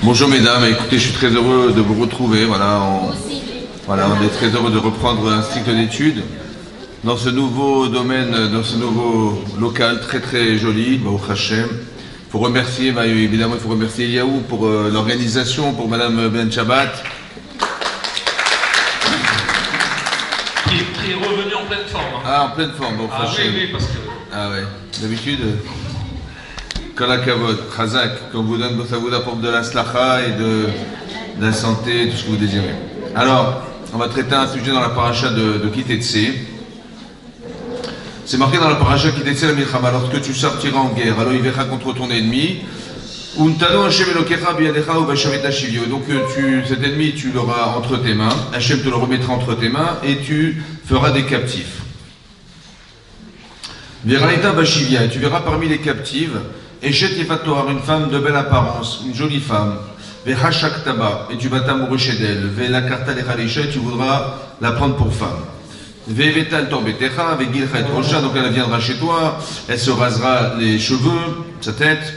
Bonjour mesdames, écoutez, je suis très heureux de vous retrouver. On est très heureux de reprendre un cycle d'études dans ce nouveau domaine, dans ce nouveau local très très joli, Baruch Hashem. Il faut remercier, évidemment, il faut remercier Yaou pour l'organisation, pour Madame Ben Shabbat. Qui est revenu en pleine forme. Hein. Ah, en pleine forme, Baruch Hashem. Oui, parce que... Ah ouais, d'habitude... Kolakavod, Chazak, qu'on vous donne, ça vous apporte de la slacha et de la santé, tout ce que vous désirez. Alors, on va traiter un sujet dans la paracha de Kitetse. C'est marqué dans la paracha Kitetse la Milchama, lorsque tu sortiras en guerre, alors il verra contre ton ennemi. Untano Hashem Elokecha biyadecha u bashaveta shivyo. Donc cet ennemi, tu l'auras entre tes mains, Hashem te le remettra entre tes mains et tu feras des captifs. Veraita bashivya, et tu verras parmi les captives Eshet Yefatoar, une femme de belle apparence, une jolie femme. Vehashak Taba, et tu vas t'amourer chez elle. Vela Karta Lechalisha, et tu voudras la prendre pour femme. Vevetal Torbetecha, Vegilcha et Rocha, donc elle viendra chez toi, elle se rasera les cheveux, sa tête.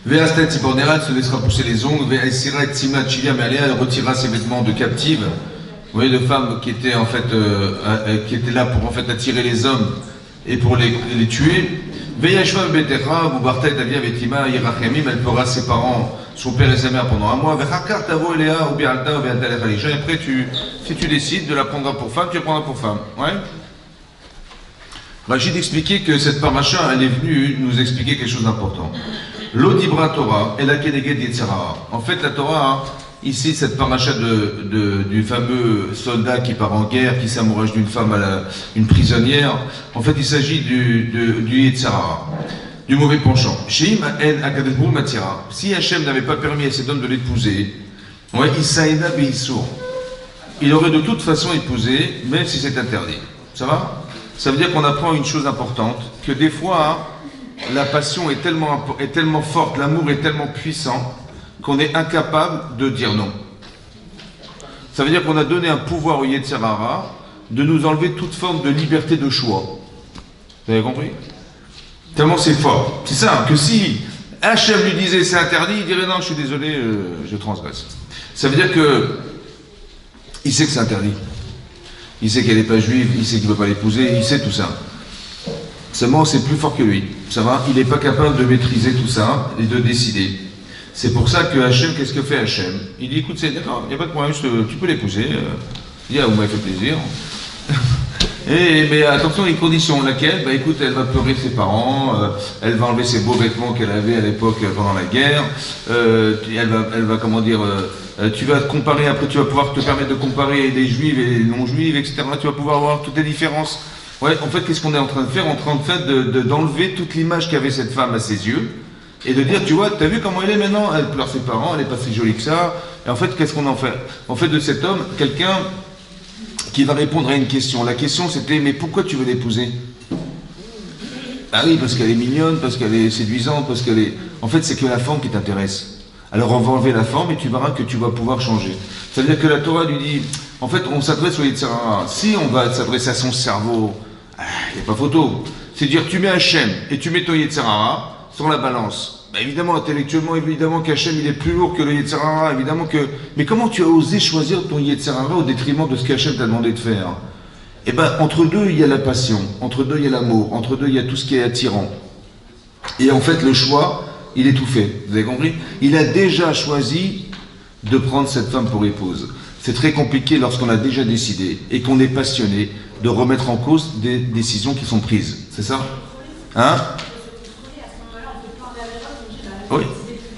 Veastet Sibornera, elle se laissera pousser les ongles. Veasira et Simla Chivia, mais elle retirera ses vêtements de captive. Vous voyez, de femmes qui étaient en fait, qui étaient là pour en fait attirer les hommes et pour les tuer. Veyashva Betecha, vous partez ta vie avec Ima, Yerachemim, elle fera ses parents, son père et sa mère pendant un mois. Vechakar Tavo Elea, ou Bialta, ou Bialta Lechalisha. Et après, si tu décides de la prendre pour femme, tu la prendras pour femme. Ouais. Rachid expliquait que cette paracha, elle est venue nous expliquer quelque chose d'important. L'Odibra Torah et la Keneged Yetzirah. En fait, la Torah, ici, cette paracha du fameux soldat qui part en guerre, qui s'amourage d'une femme, une prisonnière, en fait, il s'agit du Yetzirah, du mauvais penchant. Si Hachem n'avait pas permis à cet homme de l'épouser, il aurait de toute façon épousé, même si c'est interdit. Ça va? Ça veut dire qu'on apprend une chose importante, que des fois, la passion est tellement forte, l'amour est tellement puissant, qu'on est incapable de dire non. Ça veut dire qu'on a donné un pouvoir au Yetzer Hara de nous enlever toute forme de liberté de choix. Vous avez compris? Tellement c'est fort. C'est ça, que si Hachem lui disait c'est interdit, il dirait non, je suis désolé, je transgresse. Ça veut dire que il sait que c'est interdit. Il sait qu'elle n'est pas juive, il sait qu'il ne peut pas l'épouser, il sait tout ça. Seulement, c'est plus fort que lui. Ça va? Il n'est pas capable de maîtriser tout ça et de décider. C'est pour ça que Hachem, qu'est-ce que fait Hachem? Il dit, écoute, c'est d'accord, il n'y a pas de problème, tu peux l'épouser. Il dit, ah, vous m'avez fait plaisir. Mais attention, une condition, laquelle? Bah écoute, elle va pleurer ses parents, elle va enlever ses beaux vêtements qu'elle avait à l'époque pendant la guerre, elle va comment dire, tu vas te comparer, après tu vas pouvoir te permettre de comparer les juifs et les non-juifs, etc. Tu vas pouvoir voir toutes les différences. Ouais, en fait, qu'est-ce qu'on est en train de faire? On est en train de faire d'enlever toute l'image qu'avait cette femme à ses yeux. Et de dire, tu vois, t'as vu comment elle est maintenant? Elle pleure ses parents, elle est pas si jolie que ça. Et en fait, qu'est-ce qu'on en fait? On fait de cet homme quelqu'un qui va répondre à une question. La question c'était, mais pourquoi tu veux l'épouser? Ah oui, parce qu'elle est mignonne, parce qu'elle est séduisante, parce qu'elle est... En fait, c'est que la forme qui t'intéresse. Alors on va enlever la forme et tu verras que tu vas pouvoir changer. Ça veut dire que la Torah lui dit, en fait, on s'adresse au Yetzer Hara. Si on va s'adresser à son cerveau, il n'y a pas photo. C'est dire, tu mets Hachem et tu mets ton Yetzer Hara sur la balance. Bah évidemment, intellectuellement, évidemment qu'Hachem il est plus lourd que le Yetzer Hara, évidemment que... Mais comment tu as osé choisir ton Yetzer Hara au détriment de ce qu'Hachem t'a demandé de faire? Eh bien, entre deux, il y a la passion, entre deux, il y a l'amour, entre deux, il y a tout ce qui est attirant. Et en fait, le choix, il est tout fait. Vous avez compris? Il a déjà choisi de prendre cette femme pour épouse. C'est très compliqué lorsqu'on a déjà décidé et qu'on est passionné de remettre en cause des décisions qui sont prises. C'est ça? Hein? Oui.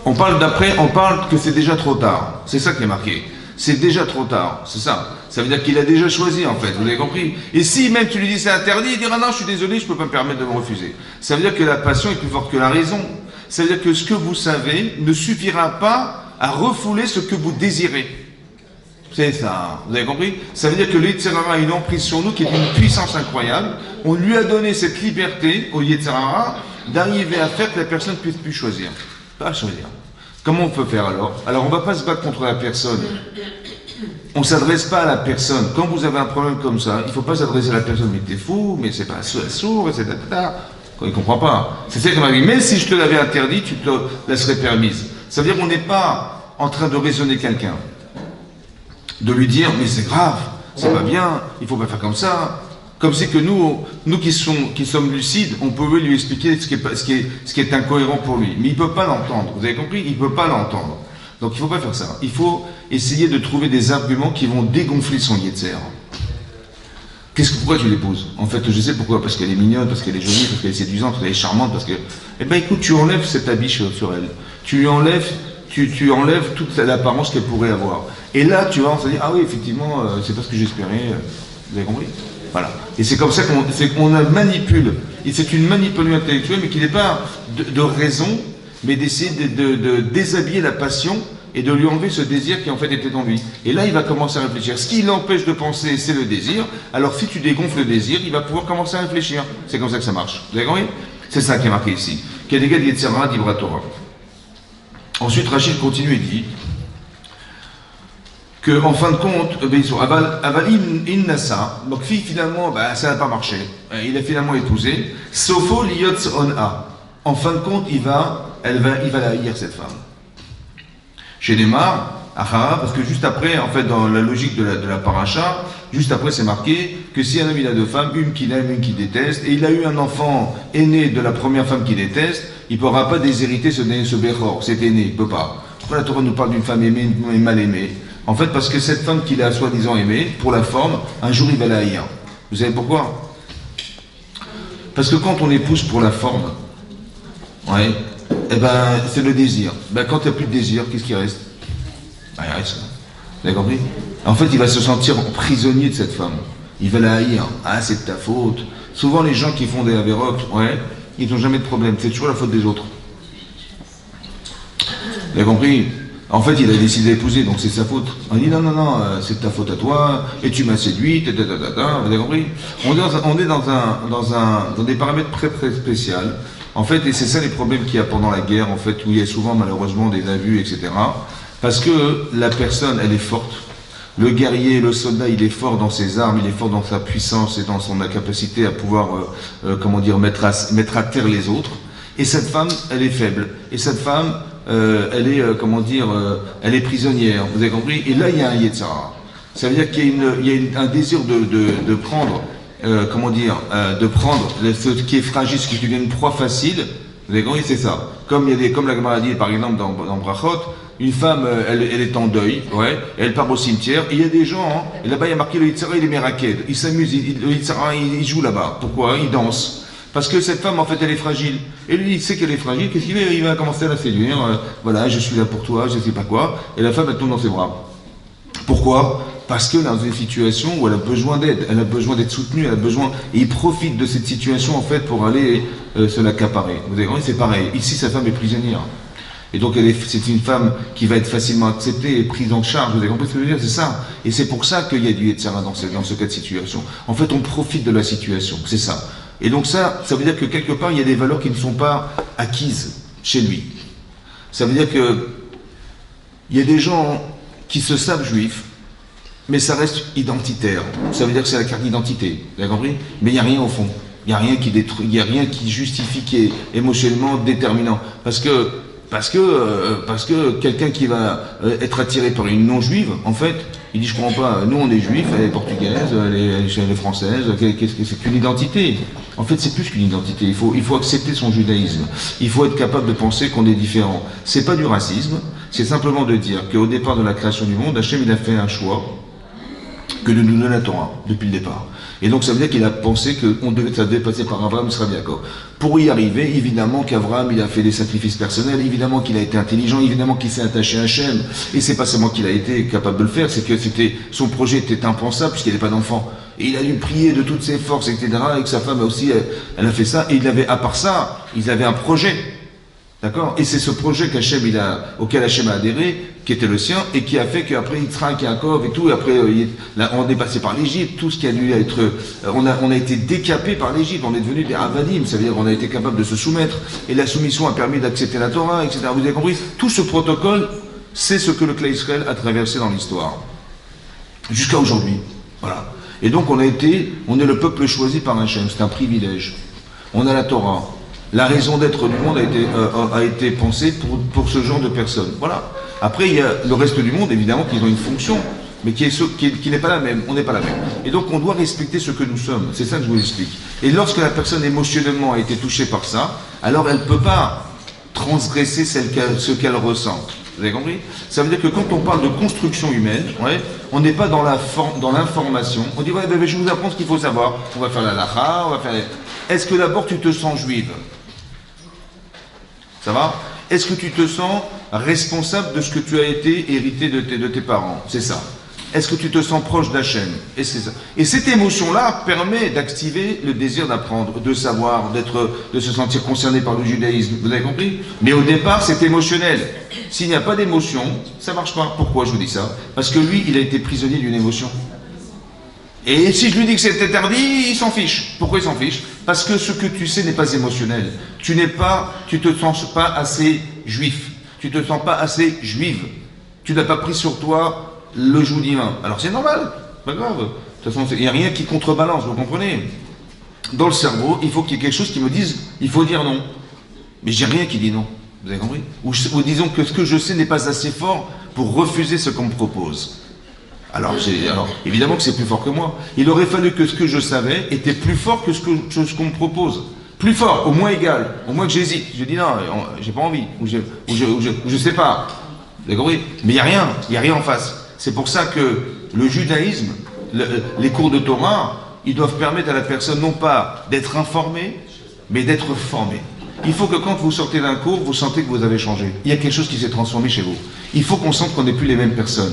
On parle que c'est déjà trop tard. C'est ça qui est marqué. C'est déjà trop tard. C'est ça. Ça veut dire qu'il a déjà choisi, en fait. Vous avez compris? Et si même tu lui dis c'est interdit, il dira non, je suis désolé, je ne peux pas me permettre de me refuser. Ça veut dire que la passion est plus forte que la raison. Ça veut dire que ce que vous savez ne suffira pas à refouler ce que vous désirez. C'est ça. Vous avez compris? Ça veut dire que le Yetzer Hara a une emprise sur nous qui est d'une puissance incroyable. On lui a donné cette liberté au Yetzer Hara d'arriver à faire que la personne ne puisse plus choisir. Pas choisir. Comment on peut faire alors? Alors on ne va pas se battre contre la personne. On ne s'adresse pas à la personne. Quand vous avez un problème comme ça, il ne faut pas s'adresser à la personne. Mais t'es fou, mais c'est pas sourd, etc. Il ne comprend pas. C'est ça qu'on m'a dit. Même si je te l'avais interdit, tu te laisserais permise. Ça veut dire qu'on n'est pas en train de raisonner quelqu'un, de lui dire mais c'est grave, c'est pas bien, il faut pas faire comme ça. Comme c'est que nous qui sommes lucides, on peut lui expliquer ce qui est incohérent pour lui. Mais il ne peut pas l'entendre. Vous avez compris? Il ne peut pas l'entendre. Donc il ne faut pas faire ça. Il faut essayer de trouver des arguments qui vont dégonfler son yetzer. Pourquoi tu l'épouses? En fait, je sais pourquoi. Parce qu'elle est mignonne, parce qu'elle est jolie, parce qu'elle est séduisante, parce qu'elle est charmante, parce que... Eh ben écoute, tu enlèves cet habit sur elle. Tu lui enlèves... Tu enlèves toute l'apparence qu'elle pourrait avoir. Et là, tu vas se dire, ah oui, effectivement, c'est pas ce que j'espérais. Vous avez compris? Voilà. Et c'est comme ça qu'on manipule. Et c'est une manipulation intellectuelle, mais qui n'est pas de raison, mais d'essayer de déshabiller la passion et de lui enlever ce désir qui en fait était en lui. Et là, il va commencer à réfléchir. Ce qui l'empêche de penser, c'est le désir. Alors si tu dégonfles le désir, il va pouvoir commencer à réfléchir. C'est comme ça que ça marche. Vous avez compris? C'est ça qui est marqué ici. Keneged Yetzirah d'Ibra Torah. Ensuite, Rachid continue et dit que, en fin de compte, Aval Nassa, donc finalement, ça n'a pas marché. Il a finalement épousé. Sofo liyotz on'a. En fin de compte, il va la haïr, cette femme. Chez Neymar, Achara, parce que juste après, en fait, dans la logique de la paracha, juste après, c'est marqué que si un homme il a deux femmes, une qu'il aime, une qu'il déteste, et il a eu un enfant aîné de la première femme qu'il déteste, il ne pourra pas déshériter ce Bechor, cet aîné, il ne peut pas. Pourquoi la Torah nous parle d'une femme aimée et mal aimée? En fait, parce que cette femme qu'il a soi-disant aimée, pour la forme, un jour il va la haïr. Vous savez pourquoi? Parce que quand on épouse pour la forme, ouais, eh ben, c'est le désir. Ben, quand il n'y a plus de désir, qu'est-ce qui reste? Ben, il reste. Vous avez compris? En fait, il va se sentir prisonnier de cette femme. Il va la haïr. Ah, c'est de ta faute. Souvent, les gens qui font des avérocs, ouais, ils n'ont jamais de problème. C'est toujours la faute des autres. Vous avez compris? En fait, il a décidé d'épouser, donc c'est sa faute. On dit non, c'est de ta faute à toi, et tu m'as séduite, vous avez compris? On est dans des paramètres très très spéciaux. En fait, et c'est ça les problèmes qu'il y a pendant la guerre, en fait, où il y a souvent malheureusement des abus, etc. Parce que la personne, elle est forte. Le guerrier, le soldat, il est fort dans ses armes, il est fort dans sa puissance et dans son capacité à pouvoir, mettre à terre les autres. Et cette femme, elle est faible. Et cette femme, elle est, elle est prisonnière. Vous avez compris? Et là, il y a un Yetzirah. Ça veut dire qu'il y a un désir de prendre, de prendre ce qui est fragile, ce qui devient une proie facile. Vous avez compris? C'est ça. Comme la Gemara dit, par exemple, dans Brachot, une femme, elle est en deuil, ouais, elle part au cimetière, et il y a des gens, et là-bas il y a marqué le Yetzirah, il est méraked, il s'amuse, le Yetzirah, il joue là-bas. Pourquoi? Il danse. Parce que cette femme, en fait, elle est fragile. Et lui, il sait qu'elle est fragile, qu'est-ce qu'il fait? Il va commencer à la séduire, voilà, je suis là pour toi, je sais pas quoi, et la femme, elle tombe dans ses bras. Pourquoi? Parce que dans une situation où elle a besoin d'aide, elle a besoin d'être soutenue, elle a besoin, et il profite de cette situation, en fait, pour aller se l'accaparer. Vous avez compris? C'est pareil. Ici, sa femme est prisonnière. Et donc, c'est une femme qui va être facilement acceptée et prise en charge. Vous avez compris ce que je veux dire? C'est ça. Et c'est pour ça qu'il y a du Yetzirah dans ce cas de situation. En fait, on profite de la situation. C'est ça. Et donc ça veut dire que quelque part, il y a des valeurs qui ne sont pas acquises chez lui. Ça veut dire que il y a des gens qui se savent juifs, mais ça reste identitaire. Ça veut dire que c'est la carte d'identité. Vous avez compris? Mais il n'y a rien au fond. Il n'y a rien qui détruit, il n'y a rien qui justifie, qui est émotionnellement déterminant. Parce que quelqu'un qui va être attiré par une non-juive, en fait, il dit je comprends pas, nous on est juifs, elle est portugaise, elle est française, qu'est-ce que c'est qu'une identité? En fait c'est plus qu'une identité, il faut accepter son judaïsme, il faut être capable de penser qu'on est différent. C'est pas du racisme, c'est simplement de dire qu'au départ de la création du monde, Hachem il a fait un choix que de nous donner la Torah, depuis le départ. Et donc ça veut dire qu'il a pensé que ça devait passer par Abraham, Israël, Jacob. Pour y arriver, évidemment qu'Abraham, il a fait des sacrifices personnels, évidemment qu'il a été intelligent, évidemment qu'il s'est attaché à Hachem. Et c'est pas seulement qu'il a été capable de le faire, c'est que son projet était impensable puisqu'il n'avait pas d'enfant. Et il a dû prier de toutes ses forces, etc. Et que sa femme aussi, elle a fait ça. Et à part ça, ils avaient un projet. D'accord? Et c'est ce projet auquel Hachem a adhéré, qui était le sien, et qui a fait qu'après Yitzhak, Yaakov et tout, et après on est passé par l'Égypte, tout ce qui a dû être, on a été décapé par l'Égypte, on est devenu des avadim, ça veut dire qu'on a été capable de se soumettre, et la soumission a permis d'accepter la Torah, etc. Vous avez compris? Tout ce protocole, c'est ce que le Klal Israël a traversé dans l'histoire. Jusqu'à aujourd'hui. Voilà. Et donc on est le peuple choisi par Hachem, c'est un privilège. On a la Torah. La raison d'être du monde a été pensée pour ce genre de personnes. Voilà. Après, il y a le reste du monde, évidemment, qui ont une fonction, mais qui n'est pas la même. On n'est pas la même. Et donc, on doit respecter ce que nous sommes. C'est ça que je vous explique. Et lorsque la personne émotionnellement a été touchée par ça, alors elle ne peut pas transgresser ce qu'elle ressent. Vous avez compris? Ça veut dire que quand on parle de construction humaine, ouais, on n'est pas dans l'information. On dit, ouais, ben, je vais vous apprendre ce qu'il faut savoir. On va faire la lacha, on va faire... Est-ce que d'abord tu te sens juive? Ça va? Est-ce que tu te sens responsable de ce que tu as été hérité de tes parents? C'est ça. Est-ce que tu te sens proche d'Hachem? Et c'est ça. Et cette émotion-là permet d'activer le désir d'apprendre, de savoir, de se sentir concerné par le judaïsme. Vous avez compris? Mais au départ, c'est émotionnel. S'il n'y a pas d'émotion, ça ne marche pas. Pourquoi je vous dis ça? Parce que lui, il a été prisonnier d'une émotion. Et si je lui dis que c'est interdit, il s'en fiche. Pourquoi il s'en fiche? Parce que ce que tu sais n'est pas émotionnel. Tu te sens pas assez juif. Tu te sens pas assez juive. Tu n'as pas pris sur toi le joug divin. Alors c'est normal, pas grave. De toute façon, il n'y a rien qui contrebalance, vous comprenez? Dans le cerveau, il faut qu'il y ait quelque chose qui me dise, il faut dire non. Mais j'ai rien qui dit non. Vous avez compris? Ou disons que ce que je sais n'est pas assez fort pour refuser ce qu'on me propose. Alors évidemment que c'est plus fort que moi. Il aurait fallu que ce que je savais était plus fort que ce qu'on me propose. Plus fort, au moins égal, au moins que j'hésite. Je dis non, j'ai pas envie, ou je sais pas. Vous avez compris? Mais il n'y a rien en face. C'est pour ça que le judaïsme, les cours de Torah, ils doivent permettre à la personne non pas d'être informée, mais d'être formée. Il faut que quand vous sortez d'un cours, vous sentez que vous avez changé. Il y a quelque chose qui s'est transformé chez vous. Il faut qu'on sente qu'on n'est plus les mêmes personnes.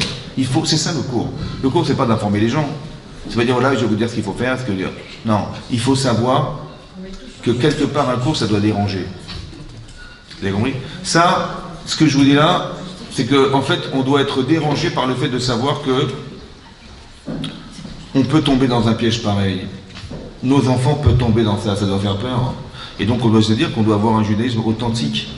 C'est ça le cours. Le cours, c'est pas d'informer les gens. C'est pas dire, voilà, je vais vous dire ce qu'il faut faire, ce que dire. Non, il faut savoir que quelque part un cours, ça doit déranger. Vous avez compris? Ça, ce que je vous dis là, c'est qu'en fait, on doit être dérangé par le fait de savoir que on peut tomber dans un piège pareil. Nos enfants peuvent tomber dans ça doit faire peur. Et donc, on doit se dire qu'on doit avoir un judaïsme authentique.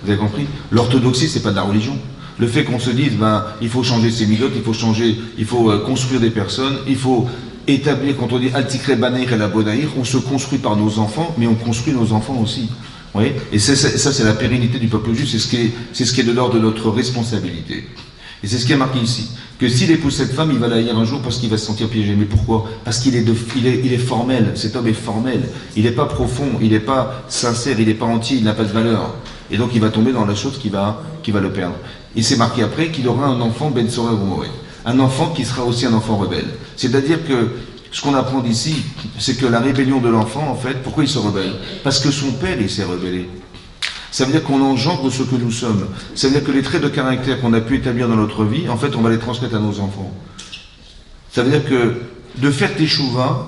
Vous avez compris? L'orthodoxie, c'est pas de la religion. Le fait qu'on se dise, il faut changer ses milotes, il faut construire des personnes, il faut établir, quand on dit Altikre Banaïr et la Bonaïr, on se construit par nos enfants, mais on construit nos enfants aussi. Oui, et ça, c'est la pérennité du peuple juif, c'est ce qui est de l'ordre de notre responsabilité. Et c'est ce qui est marqué ici. Que s'il épouse cette femme, il va la haïr un jour parce qu'il va se sentir piégé. Mais pourquoi? Parce qu'il est formel, cet homme est formel. Il n'est pas profond, il n'est pas sincère, il n'est pas entier, il n'a pas de valeur. Et donc il va tomber dans la chose qui va le perdre. Et c'est marqué après qu'il aura un enfant Ben Sorah ou Moré. Un enfant qui sera aussi un enfant rebelle. C'est-à-dire que ce qu'on apprend d'ici, c'est que la rébellion de l'enfant, en fait, pourquoi il se rebelle? Parce que son père, il s'est rebellé. Ça veut dire qu'on engendre ce que nous sommes. Ça veut dire que les traits de caractère qu'on a pu établir dans notre vie, en fait, on va les transmettre à nos enfants. Ça veut dire que de faire teshuva,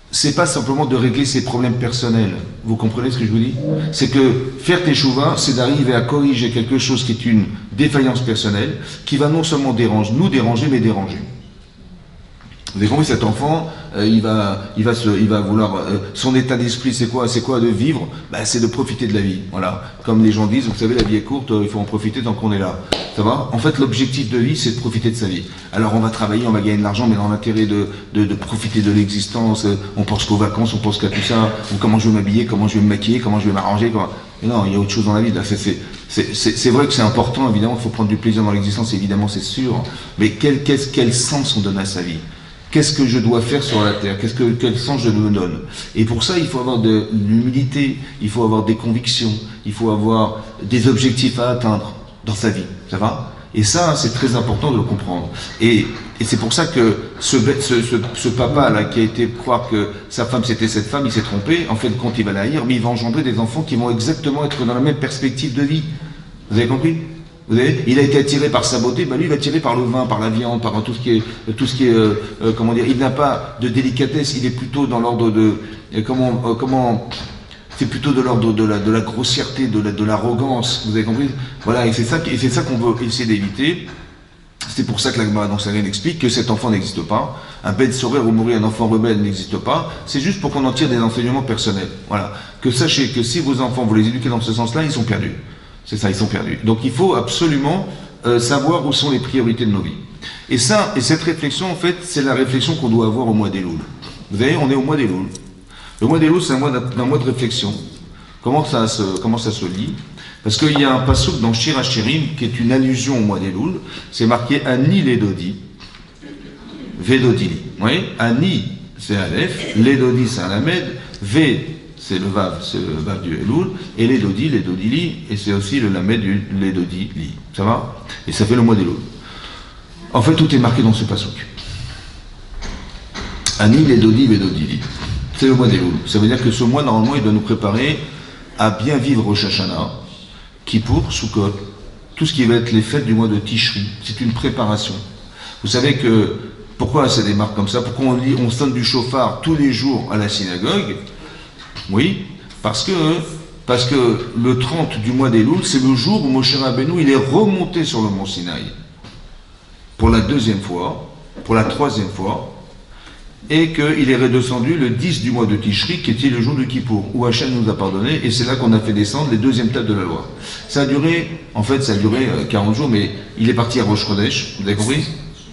c'est pas simplement de régler ses problèmes personnels. Vous comprenez ce que je vous dis? C'est que faire teshuva, c'est d'arriver à corriger quelque chose qui est une défaillance personnelle, qui va non seulement nous déranger, mais déranger. Vous avez compris, cet enfant, il va vouloir, son état d'esprit, c'est quoi de vivre? C'est de profiter de la vie. Voilà. Comme les gens disent, vous savez, la vie est courte, il faut en profiter tant qu'on est là. Ça va? En fait, l'objectif de vie, c'est de profiter de sa vie. Alors, on va travailler, on va gagner de l'argent, mais dans l'intérêt de profiter de l'existence, on pense qu'aux vacances, on pense qu'à tout ça, ou comment je vais m'habiller, comment je vais me maquiller, comment je vais m'arranger, Mais non, il y a autre chose dans la vie. Là, c'est vrai que c'est important, évidemment, il faut prendre du plaisir dans l'existence, évidemment, c'est sûr. Mais quel sens on donne à sa vie? Qu'est-ce que je dois faire sur la terre? Quel sens je me donne? Et pour ça, il faut avoir de l'humilité, il faut avoir des convictions, il faut avoir des objectifs à atteindre dans sa vie. Ça va? Et ça, c'est très important de le comprendre. Et c'est pour ça que ce papa-là, qui a été croire que sa femme c'était cette femme, il s'est trompé. En fait, quand il va la haïr, mais il va engendrer des enfants qui vont exactement être dans la même perspective de vie. Vous avez compris? Vous voyez, il a été attiré par sa beauté, lui il va attiré par le vin, par la viande, par tout ce qui est, comment dire, il n'a pas de délicatesse, il est plutôt dans l'ordre de, c'est plutôt de l'ordre de la grossièreté, de l'arrogance, vous avez compris? Voilà, et c'est ça qu'on veut essayer d'éviter. C'est pour ça que la Gemara dans Sanhedrin explique que cet enfant n'existe pas. Un Ben Sorah ou mourir, un enfant rebelle n'existe pas. C'est juste pour qu'on en tire des enseignements personnels. Voilà. Que sachez que si vos enfants, vous les éduquez dans ce sens-là, ils sont perdus. C'est ça, ils sont perdus. Donc il faut absolument savoir où sont les priorités de nos vies. Et cette réflexion, en fait, c'est la réflexion qu'on doit avoir au mois d'Elul. Vous voyez, on est au mois d'Elul. Le mois d'Elul, c'est un mois de réflexion. Comment ça se lit? Parce qu'il y a un passouk dans Shir HaShirim qui est une allusion au mois d'Elul. C'est marqué Ani Ledodi, Vedodili. Vous voyez, Ani c'est Aleph, Ledodi c'est un Lamed, V c'est le Vav du Elul, et Ledodi, Ledodili, et c'est aussi le Lamed du Ledodili. Ça va? Et ça fait le mois d'Elul. En fait, tout est marqué dans ce passouk. Ani Ledodi, Vedodili. C'est le mois d'Elul. Ça veut dire que ce mois, normalement, il doit nous préparer à bien vivre Rosh Hashanah, Kippour, Sukkot, tout ce qui va être les fêtes du mois de Tishri. C'est une préparation. Vous savez que, pourquoi ça démarre comme ça? Pourquoi on sonne du chauffard tous les jours à la synagogue? Oui, parce que le 30 du mois d'Elul, c'est le jour où Moshe Rabbeinu, il est remonté sur le mont Sinaï. Pour la deuxième fois, pour la troisième fois, et qu'il est redescendu le 10 du mois de Tishri, qui était le jour de Kippour, où Hachem nous a pardonné, et c'est là qu'on a fait descendre les deuxièmes tables de la loi. Ça a duré 40 jours, mais il est parti à Rosh Chodesh, vous avez compris?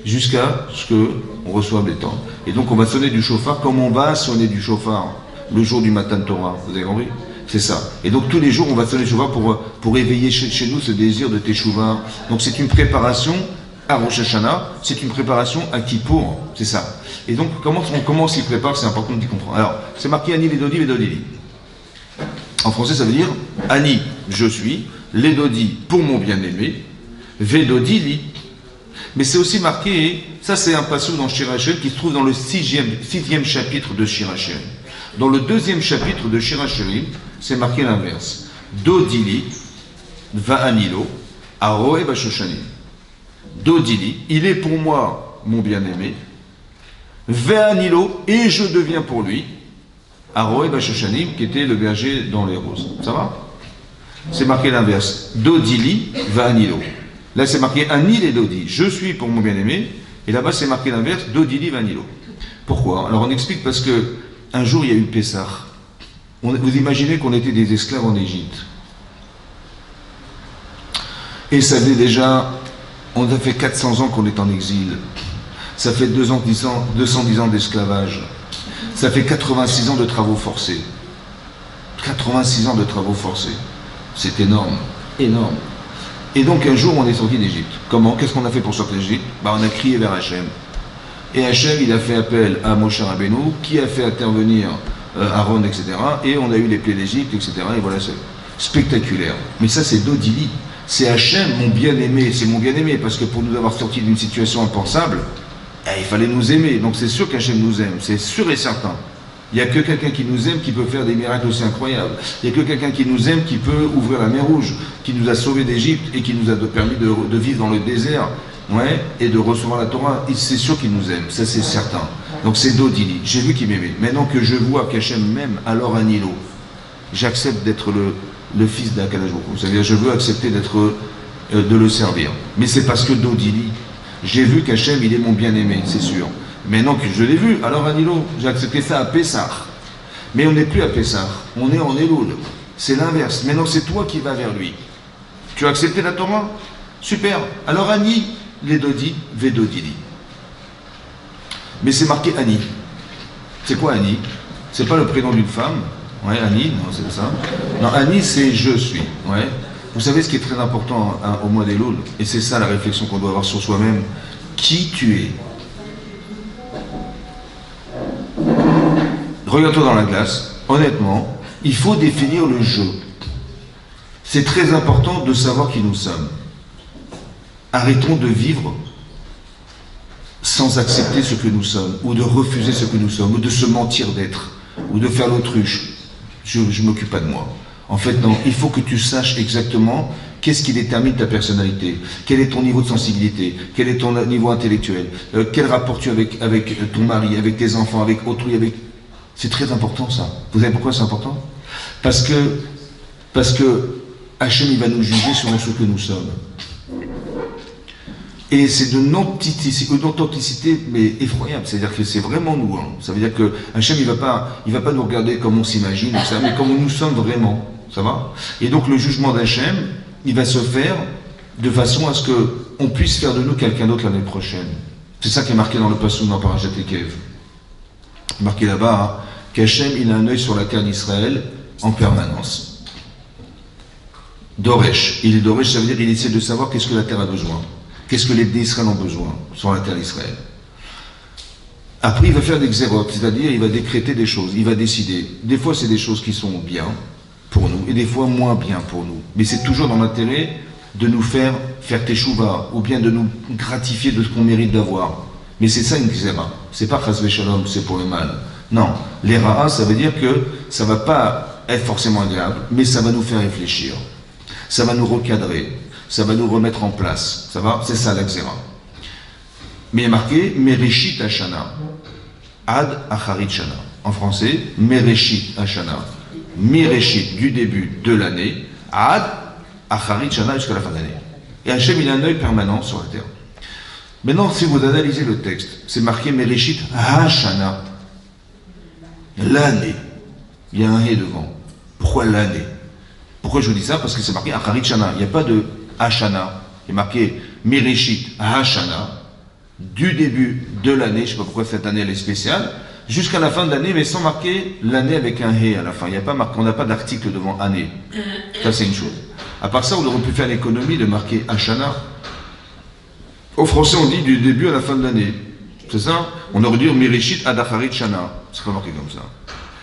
Jusqu'à ce qu'on reçoive les temps. Et donc on va sonner du chauffard comme on va sonner du chauffard le jour du Matan Torah, vous avez compris? C'est ça. Et donc tous les jours on va sonner du chauffard pour éveiller chez nous ce désir de Teshuvah. Donc c'est une préparation à Rosh Hashanah, c'est une préparation à Kippour, c'est ça. Et donc, comment on s'y prépare, c'est important d'y comprendre. Alors, c'est marqué Ani Ledodi Vedodili. En français, ça veut dire Ani, je suis, Ledodi, pour mon bien-aimé, Vedodili. Mais c'est aussi marqué, ça c'est un passage dans Shir HaShirim qui se trouve dans le sixième chapitre de Shir HaShirim. Dans le deuxième chapitre de Shir HaShirim, c'est marqué l'inverse. Dodili, Va'anilo, Aroe Bashoshanim. Dodili, il est pour moi mon bien-aimé, Ve'anilo, et je deviens pour lui, Aroe Bashoshanim, qui était le berger dans les roses. Ça va? C'est marqué l'inverse. Dodili, Ve'anilo. Là c'est marqué Anil et Dodi, je suis pour mon bien-aimé, et là-bas c'est marqué l'inverse, Dodili, Ve'anilo. Pourquoi? Alors on explique parce que un jour il y a eu Pessah. Vous imaginez qu'on était des esclaves en Égypte. Et ça faisait déjà... On a fait 400 ans qu'on est en exil. Ça fait 210 ans d'esclavage. Ça fait 86 ans de travaux forcés. 86 ans de travaux forcés. C'est énorme. Énorme. Et donc un jour on est sorti d'Égypte. Comment? Qu'est-ce qu'on a fait pour sortir d'Égypte? On a crié vers Hachem. Et Hachem, il a fait appel à Moshe Rabbeinu, qui a fait intervenir Aaron, etc. Et on a eu les plaies d'Égypte, etc. Et voilà, c'est spectaculaire. Mais ça c'est Dodili. C'est Hachem, mon bien-aimé, c'est mon bien-aimé, parce que pour nous avoir sortis d'une situation impensable, il fallait nous aimer. Donc c'est sûr qu'Hachem nous aime, c'est sûr et certain. Il n'y a que quelqu'un qui nous aime qui peut faire des miracles aussi incroyables. Il n'y a que quelqu'un qui nous aime qui peut ouvrir la mer Rouge, qui nous a sauvés d'Égypte et qui nous a permis de vivre dans le désert, et de recevoir la Torah. C'est sûr qu'il nous aime, ça c'est certain. Donc c'est Dodili, j'ai vu qu'il m'aimait. Maintenant que je vois qu'Hachem m'aime, alors Anilo, j'accepte d'être le fils d'Akadosh Baruch Hu. C'est-à-dire, je veux accepter de le servir. Mais c'est parce que Dodili, j'ai vu qu'Hachem, il est mon bien-aimé, c'est sûr. Maintenant que je l'ai vu, alors Anilo, j'ai accepté ça à Pessah. Mais on n'est plus à Pessah, on est en Elul. C'est l'inverse. Maintenant, c'est toi qui vas vers lui. Tu as accepté la Torah? Super. Alors Ani, Ledodi, Vedodili. Mais c'est marqué Ani. C'est quoi Ani? C'est pas le prénom d'une femme. Ouais, Ani, non, c'est ça. Non, Ani, c'est je suis. Ouais. Vous savez ce qui est très important au mois d'Elul, et c'est ça la réflexion qu'on doit avoir sur soi-même. Qui tu es? Regarde-toi dans la glace. Honnêtement, il faut définir le je. C'est très important de savoir qui nous sommes. Arrêtons de vivre sans accepter ce que nous sommes, ou de refuser ce que nous sommes, ou de se mentir d'être, ou de faire l'autruche. Je ne m'occupe pas de moi. En fait, non, il faut que tu saches exactement qu'est-ce qui détermine ta personnalité, quel est ton niveau de sensibilité, quel est ton niveau intellectuel, quel rapport tu as avec ton mari, avec tes enfants, avec autrui, avec... C'est très important ça. Vous savez pourquoi c'est important? Parce que Hachem, il va nous juger selon ce que nous sommes. Et c'est d'une authenticité mais effroyable, c'est-à-dire que c'est vraiment nous. Hein. Ça veut dire que Hachem, il va pas nous regarder comme on s'imagine, mais comme nous sommes vraiment. Ça va? Et donc le jugement d'Hachem, il va se faire de façon à ce qu'on puisse faire de nous quelqu'un d'autre l'année prochaine. C'est ça qui est marqué dans le passage dans Parashat Ekev. Marqué là-bas, hein, qu'Hachem, il a un œil sur la terre d'Israël en permanence. Doresh. Il est Doresh, ça veut dire qu'il essaie de savoir qu'est-ce que la terre a besoin. Qu'est-ce que les Israël ont besoin sur la terre d'Israël. Après, il va faire des xérotes, c'est-à-dire il va décréter des choses, il va décider. Des fois, c'est des choses qui sont bien pour nous, et des fois moins bien pour nous. Mais c'est toujours dans l'intérêt de nous faire teshuva, ou bien de nous gratifier de ce qu'on mérite d'avoir. Mais c'est ça une xéra. C'est pas chas v'shalom, c'est pour le mal. Non, les ra'a, ça veut dire que ça va pas être forcément agréable, mais ça va nous faire réfléchir. Ça va nous recadrer, ça va nous remettre en place. Ça va? C'est ça la xéra. Mais il y a marqué Mereshit Hashana, Ad Acharit Shana. En français, Mereshit Hashana, Mereshit du début de l'année, Ad Acharit Shana jusqu'à la fin de l'année. Et Hachem, il a un œil permanent sur la terre. Maintenant, si vous analysez le texte, c'est marqué Mereshit Hashana, l'année. Il y a un hé devant. Pourquoi l'année? Pourquoi je vous dis ça? Parce que c'est marqué Acharit Shana. Il n'y a pas de Hashana. Il est marqué Mereshit Hashana, du début de l'année, je ne sais pas pourquoi cette année elle est spéciale, jusqu'à la fin de l'année, mais sans marquer l'année avec un hé à la fin. Il y a pas marqué, on n'a pas d'article devant année. Ça c'est une chose. À part ça, on aurait pu faire l'économie de marquer Hashana. Au français, on dit du début à la fin de l'année. C'est ça? On aurait dû dire Mereshit Ad Acharit Shana. C'est pas marqué comme ça.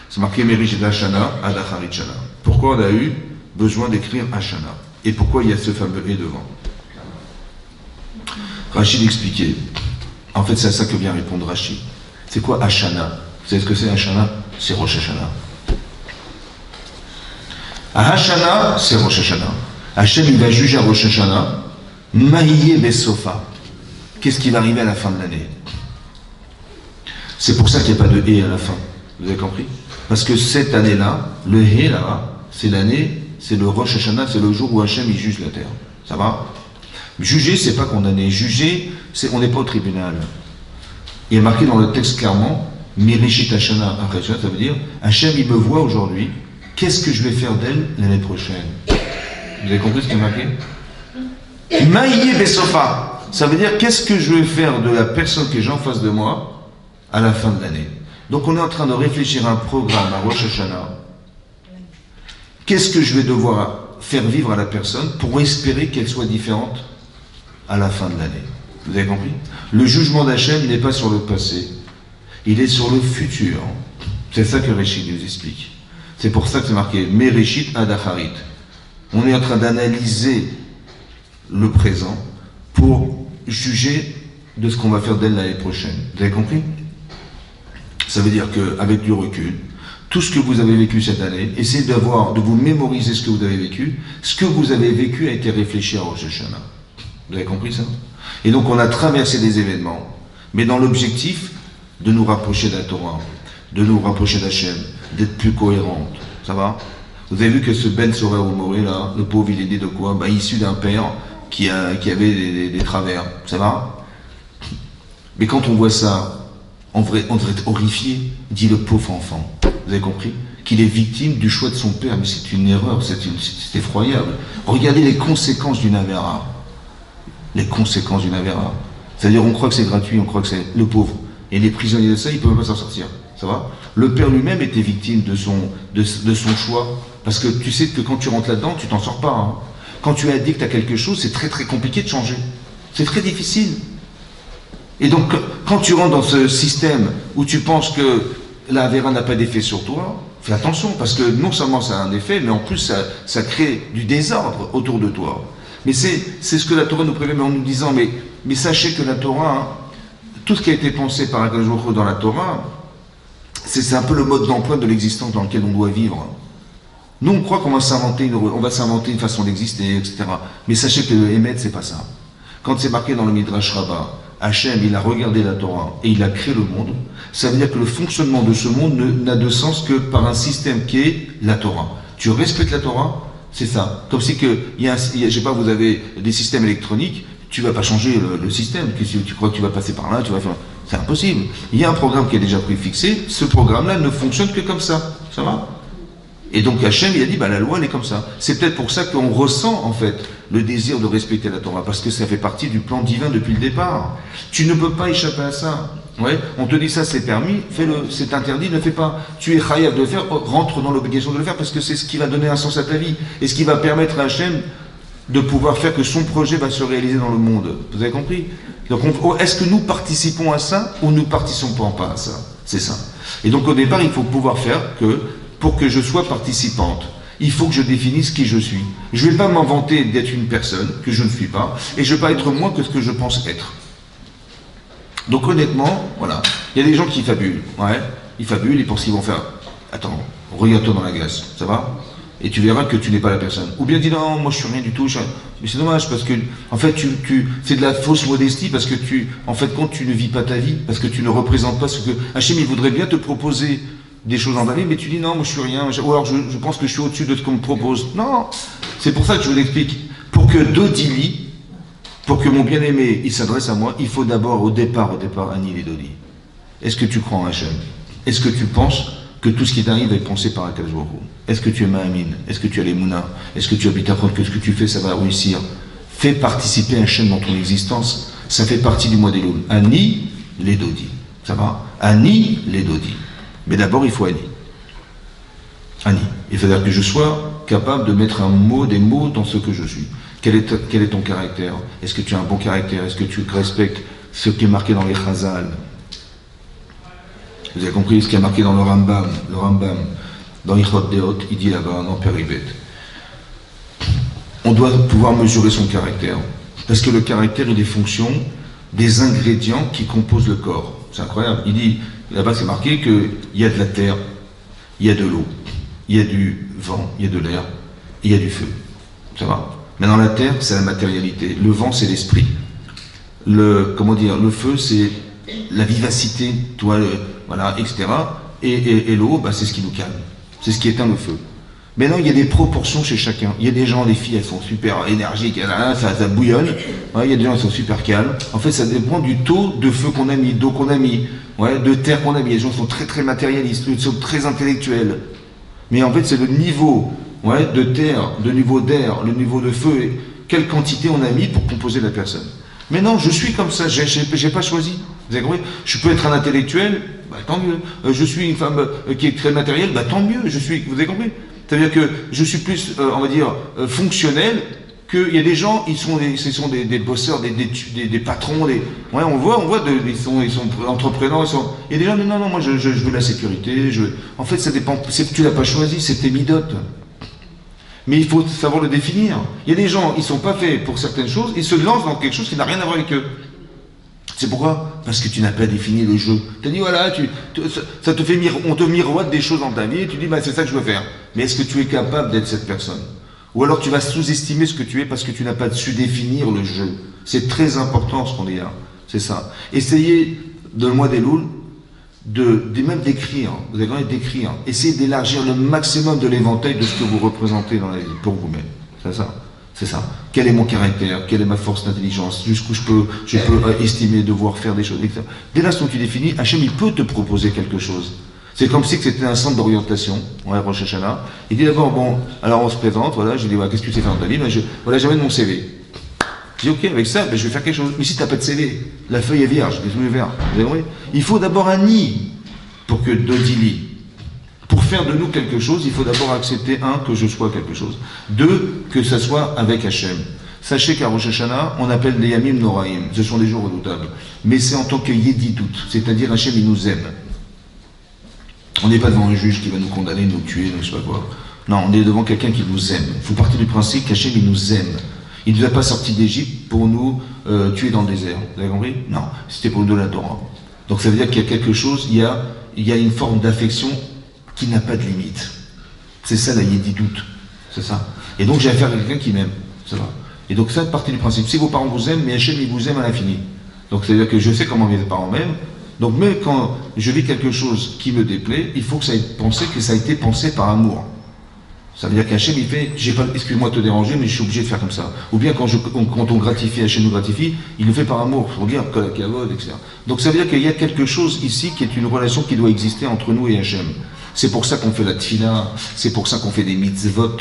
C'est marqué Mereshit Hashana Ad Acharit Shana. Pourquoi on a eu besoin d'écrire Hashana? Et pourquoi il y a ce fameux hé devant? Rachid expliquait. En fait, c'est à ça que vient répondre Rachid. C'est quoi Hashana? Vous savez ce que c'est Hashana? C'est Rosh Hashanah. À Hashana, c'est Rosh Hashanah. Hachem, il va juger à Rosh Hashanah. Maïye Besofa. Qu'est-ce qui va arriver à la fin de l'année? C'est pour ça qu'il n'y a pas de hé à la fin. Vous avez compris? Parce que cette année-là, le hé là, c'est l'année, c'est le Rosh Hashanah, c'est le jour où Hachem il juge la terre. Ça va? Juger, c'est pas condamner. Juger, on n'est pas au tribunal. Il est marqué dans le texte clairement, Mereshit Hashana, ça veut dire, Hachem, il me voit aujourd'hui, qu'est-ce que je vais faire d'elle l'année prochaine? Vous avez compris ce qui est marqué? Maïye Besofa, ça veut dire, qu'est-ce que je vais faire de la personne que j'ai en face de moi à la fin de l'année? Donc on est en train de réfléchir à un programme à Rosh Hashanah. Qu'est-ce que je vais devoir faire vivre à la personne pour espérer qu'elle soit différente à la fin de l'année? Vous avez compris? Le jugement d'Hachem n'est pas sur le passé, il est sur le futur. C'est ça que Rachid nous explique. C'est pour ça que c'est marqué Mereshit Ad Acharit. On est en train d'analyser le présent pour juger de ce qu'on va faire d'elle l'année prochaine. Vous avez compris? Ça veut dire qu'avec du recul, tout ce que vous avez vécu cette année, essayez de vous mémoriser ce que vous avez vécu. Ce que vous avez vécu a été réfléchi à Rosh Hashanah. Vous avez compris ça? Et donc on a traversé des événements, mais dans l'objectif de nous rapprocher de la Torah, de nous rapprocher d'Hachem, d'être plus cohérente. Ça va? Vous avez vu que ce Ben Sorah Omoré là, le pauvre, il est né de quoi? Issu d'un père qui avait des travers. Ça va? Mais quand on voit ça, on devrait être horrifié, dit le pauvre enfant. Vous avez compris? Qu'il est victime du choix de son père, mais c'est une erreur, c'est effroyable. Regardez les conséquences d'une avéra. Les conséquences d'une avéra. C'est-à-dire, on croit que c'est gratuit, on croit que c'est le pauvre. Et les prisonniers de ça, ils ne peuvent pas s'en sortir. Ça va? Le père lui-même était victime de son choix. Parce que tu sais que quand tu rentres là-dedans, tu t'en sors pas. Hein. Quand tu es addict à quelque chose, c'est très très compliqué de changer. C'est très difficile. Et donc, quand tu rentres dans ce système où tu penses que la avéra n'a pas d'effet sur toi, fais attention, parce que non seulement ça a un effet, mais en plus ça crée du désordre autour de toi. Mais c'est ce que la Torah nous prévient en nous disant, mais sachez que la Torah, hein, tout ce qui a été pensé par Akadosh Baruch Hu dans la Torah, c'est un peu le mode d'emploi de l'existence dans lequel on doit vivre. Nous, on croit qu'on va s'inventer une façon d'exister, etc. Mais sachez que le Emet, c'est pas ça. Quand c'est marqué dans le Midrash Rabbah, Hachem, il a regardé la Torah et il a créé le monde, ça veut dire que le fonctionnement de ce monde n'a de sens que par un système qui est la Torah. Tu respectes la Torah, c'est ça. Comme si je sais pas, vous avez des systèmes électroniques, tu vas pas changer le système. Si tu crois que tu vas passer par là, tu vas faire... C'est impossible. Il y a un programme qui est déjà préfixé, ce programme-là ne fonctionne que comme ça. Ça va? Et donc Hachem, il a dit, la loi, elle est comme ça. C'est peut-être pour ça qu'on ressent, en fait, le désir de respecter la Torah, parce que ça fait partie du plan divin depuis le départ. Tu ne peux pas échapper à ça. Ouais, on te dit ça c'est permis, fais-le, c'est interdit, ne le fais pas. Tu es chayav de le faire, rentre dans l'obligation de le faire parce que c'est ce qui va donner un sens à ta vie et ce qui va permettre à Hachem de pouvoir faire que son projet va se réaliser dans le monde. Vous avez compris? Donc est-ce que nous participons à ça ou nous participons pas à ça? C'est ça. Et donc au départ, il faut pouvoir faire que, pour que je sois participante, il faut que je définisse qui je suis. Je ne vais pas m'inventer d'être une personne que je ne suis pas et je ne vais pas être moins que ce que je pense être. Donc honnêtement, voilà, il y a des gens qui fabulent, ouais, ils fabulent, ils pensent qu'ils vont faire, attends, regarde-toi dans la glace, ça va? Et tu verras que tu n'es pas la personne. Ou bien dis non, moi je suis rien du tout, mais c'est dommage parce que, en fait, c'est de la fausse modestie parce que en fait, quand tu ne vis pas ta vie, parce que tu ne représentes pas ce que, Hachem, il voudrait bien te proposer des choses dans ta vie, mais tu dis non, moi je suis rien, ou alors je pense que je suis au-dessus de ce qu'on me propose. Non, c'est pour ça que je vous l'explique. Pour que Dodili, pour que mon bien-aimé, il s'adresse à moi, il faut d'abord, au départ, Anil et Dodi. Est-ce que tu crois en Hachem? Est-ce que tu penses que tout ce qui t'arrive est pensé par Akadosh Baruch Hu? Est-ce que tu es Ma'amin? Est-ce que tu as les Mouna? Est-ce que tu habites à croire que ce que tu fais, ça va réussir? Fais participer Hachem dans ton existence. Ça fait partie du mois d'Elul. Ani les Dodi. Ça va? Ani les Dodi. Mais d'abord, il faut Ani. Ani. Il faut dire que je sois capable de mettre des mots dans ce que je suis. Quel est ton caractère? Est-ce que tu as un bon caractère? Est-ce que tu respectes ce qui est marqué dans les Chazal? Vous avez compris ce qui est marqué dans le Rambam, dans Ichot Deot, il dit là-bas, dans Péribet. On doit pouvoir mesurer son caractère. Parce que le caractère, il est fonction des ingrédients qui composent le corps. C'est incroyable. Il dit, là-bas c'est marqué qu'il y a de la terre, il y a de l'eau, il y a du vent, il y a de l'air, et il y a du feu. Ça va? Maintenant la terre, c'est la matérialité. Le vent, c'est l'esprit. Le feu, c'est la vivacité, voilà, etc. Et l'eau, bah, c'est ce qui nous calme. C'est ce qui éteint le feu. Maintenant, il y a des proportions chez chacun. Il y a des gens, les filles, elles sont super énergiques, ça bouillonne. Ouais, il y a des gens qui sont super calmes. En fait, ça dépend du taux de feu qu'on a mis, d'eau qu'on a mis, ouais, de terre qu'on a mis. Les gens sont très très matérialistes, ils sont très intellectuels. Mais en fait, c'est le niveau, ouais, de terre, le niveau d'air, le niveau de feu, et quelle quantité on a mis pour composer la personne. Mais non, je suis comme ça, j'ai pas choisi. Vous avez compris? Je peux être un intellectuel, bah, tant mieux. Je suis une femme qui est très matérielle, bah, tant mieux. Vous avez compris? C'est-à-dire que je suis plus, on va dire, fonctionnel, qu'il y a des gens, ce sont des bosseurs, des patrons, ouais, on voit, ils sont entrepreneurs, il y a des gens qui disent non, moi je veux la sécurité, en fait ça dépend, tu l'as pas choisi, c'est tes midotes. Mais il faut savoir le définir. Il y a des gens, ils sont pas faits pour certaines choses, ils se lancent dans quelque chose qui n'a rien à voir avec eux. C'est pourquoi? Parce que tu n'as pas défini le jeu. Tu as dit voilà, on te miroite des choses dans ta vie et tu dis bah, c'est ça que je veux faire. Mais est-ce que tu es capable d'être cette personne? Ou alors tu vas sous-estimer ce que tu es parce que tu n'as pas su définir le jeu. C'est très important ce qu'on dit là. C'est ça. Essayez de le mois d'Elul même d'écrire. Vous avez envie d'écrire. Essayez d'élargir le maximum de l'éventail de ce que vous représentez dans la vie pour vous-même. C'est ça. C'est ça. Quel est mon caractère? Quelle est ma force d'intelligence? Jusqu'où je peux estimer, devoir faire des choses, etc. Dès l'instant où tu définis, Hachem, il peut te proposer quelque chose. C'est comme si c'était un centre d'orientation, ouais, Rosh Hashanah. Il dit d'abord, bon, alors on se présente, voilà, je dis, voilà, qu'est-ce que tu sais faire dans ta vie? Ben, voilà, j'amène mon CV. Je dis, ok, avec ça, ben, je vais faire quelque chose. Mais si tu n'as pas de CV, la feuille est vierge, les yeux verts. Vous avez compris? Il faut d'abord un nid pour que Dodili. Pour faire de nous quelque chose, il faut d'abord accepter, que je sois quelque chose. 2, que ça soit avec Hachem. Sachez qu'à Rosh Hashanah, on appelle les Yamim Noraim. Ce sont des jours redoutables. Mais c'est en tant que Yedidout. C'est-à-dire Hachem, il nous aime. On n'est pas devant un juge qui va nous condamner, nous tuer, je sais pas quoi. Non, on est devant quelqu'un qui nous aime. Il faut partir du principe qu'Hachem, il nous aime. Il ne nous a pas sortis d'Égypte pour nous tuer dans le désert. Vous avez compris? Non, c'était pour nous de la Torah. Donc ça veut dire qu'il y a quelque chose, il y a une forme d'affection qui n'a pas de limite. C'est ça la Yedidout. C'est ça. Et donc j'ai affaire à quelqu'un qui m'aime. Ça va. Et donc ça, partie du principe. Si vos parents vous aiment, mais Hachem, il vous aime à l'infini. Donc ça veut dire que je sais comment mes parents m'aiment. Donc même quand je vis quelque chose qui me déplaît, il faut que ça ait été pensé par amour. Ça veut dire qu'Hachem, il fait, excuse-moi de te déranger, mais je suis obligé de faire comme ça. Ou bien quand on gratifie, Hachem nous gratifie, il le fait par amour, pour dire que la kavod, etc. Donc ça veut dire qu'il y a quelque chose ici qui est une relation qui doit exister entre nous et Hachem. C'est pour ça qu'on fait la tfila, c'est pour ça qu'on fait des mitzvot,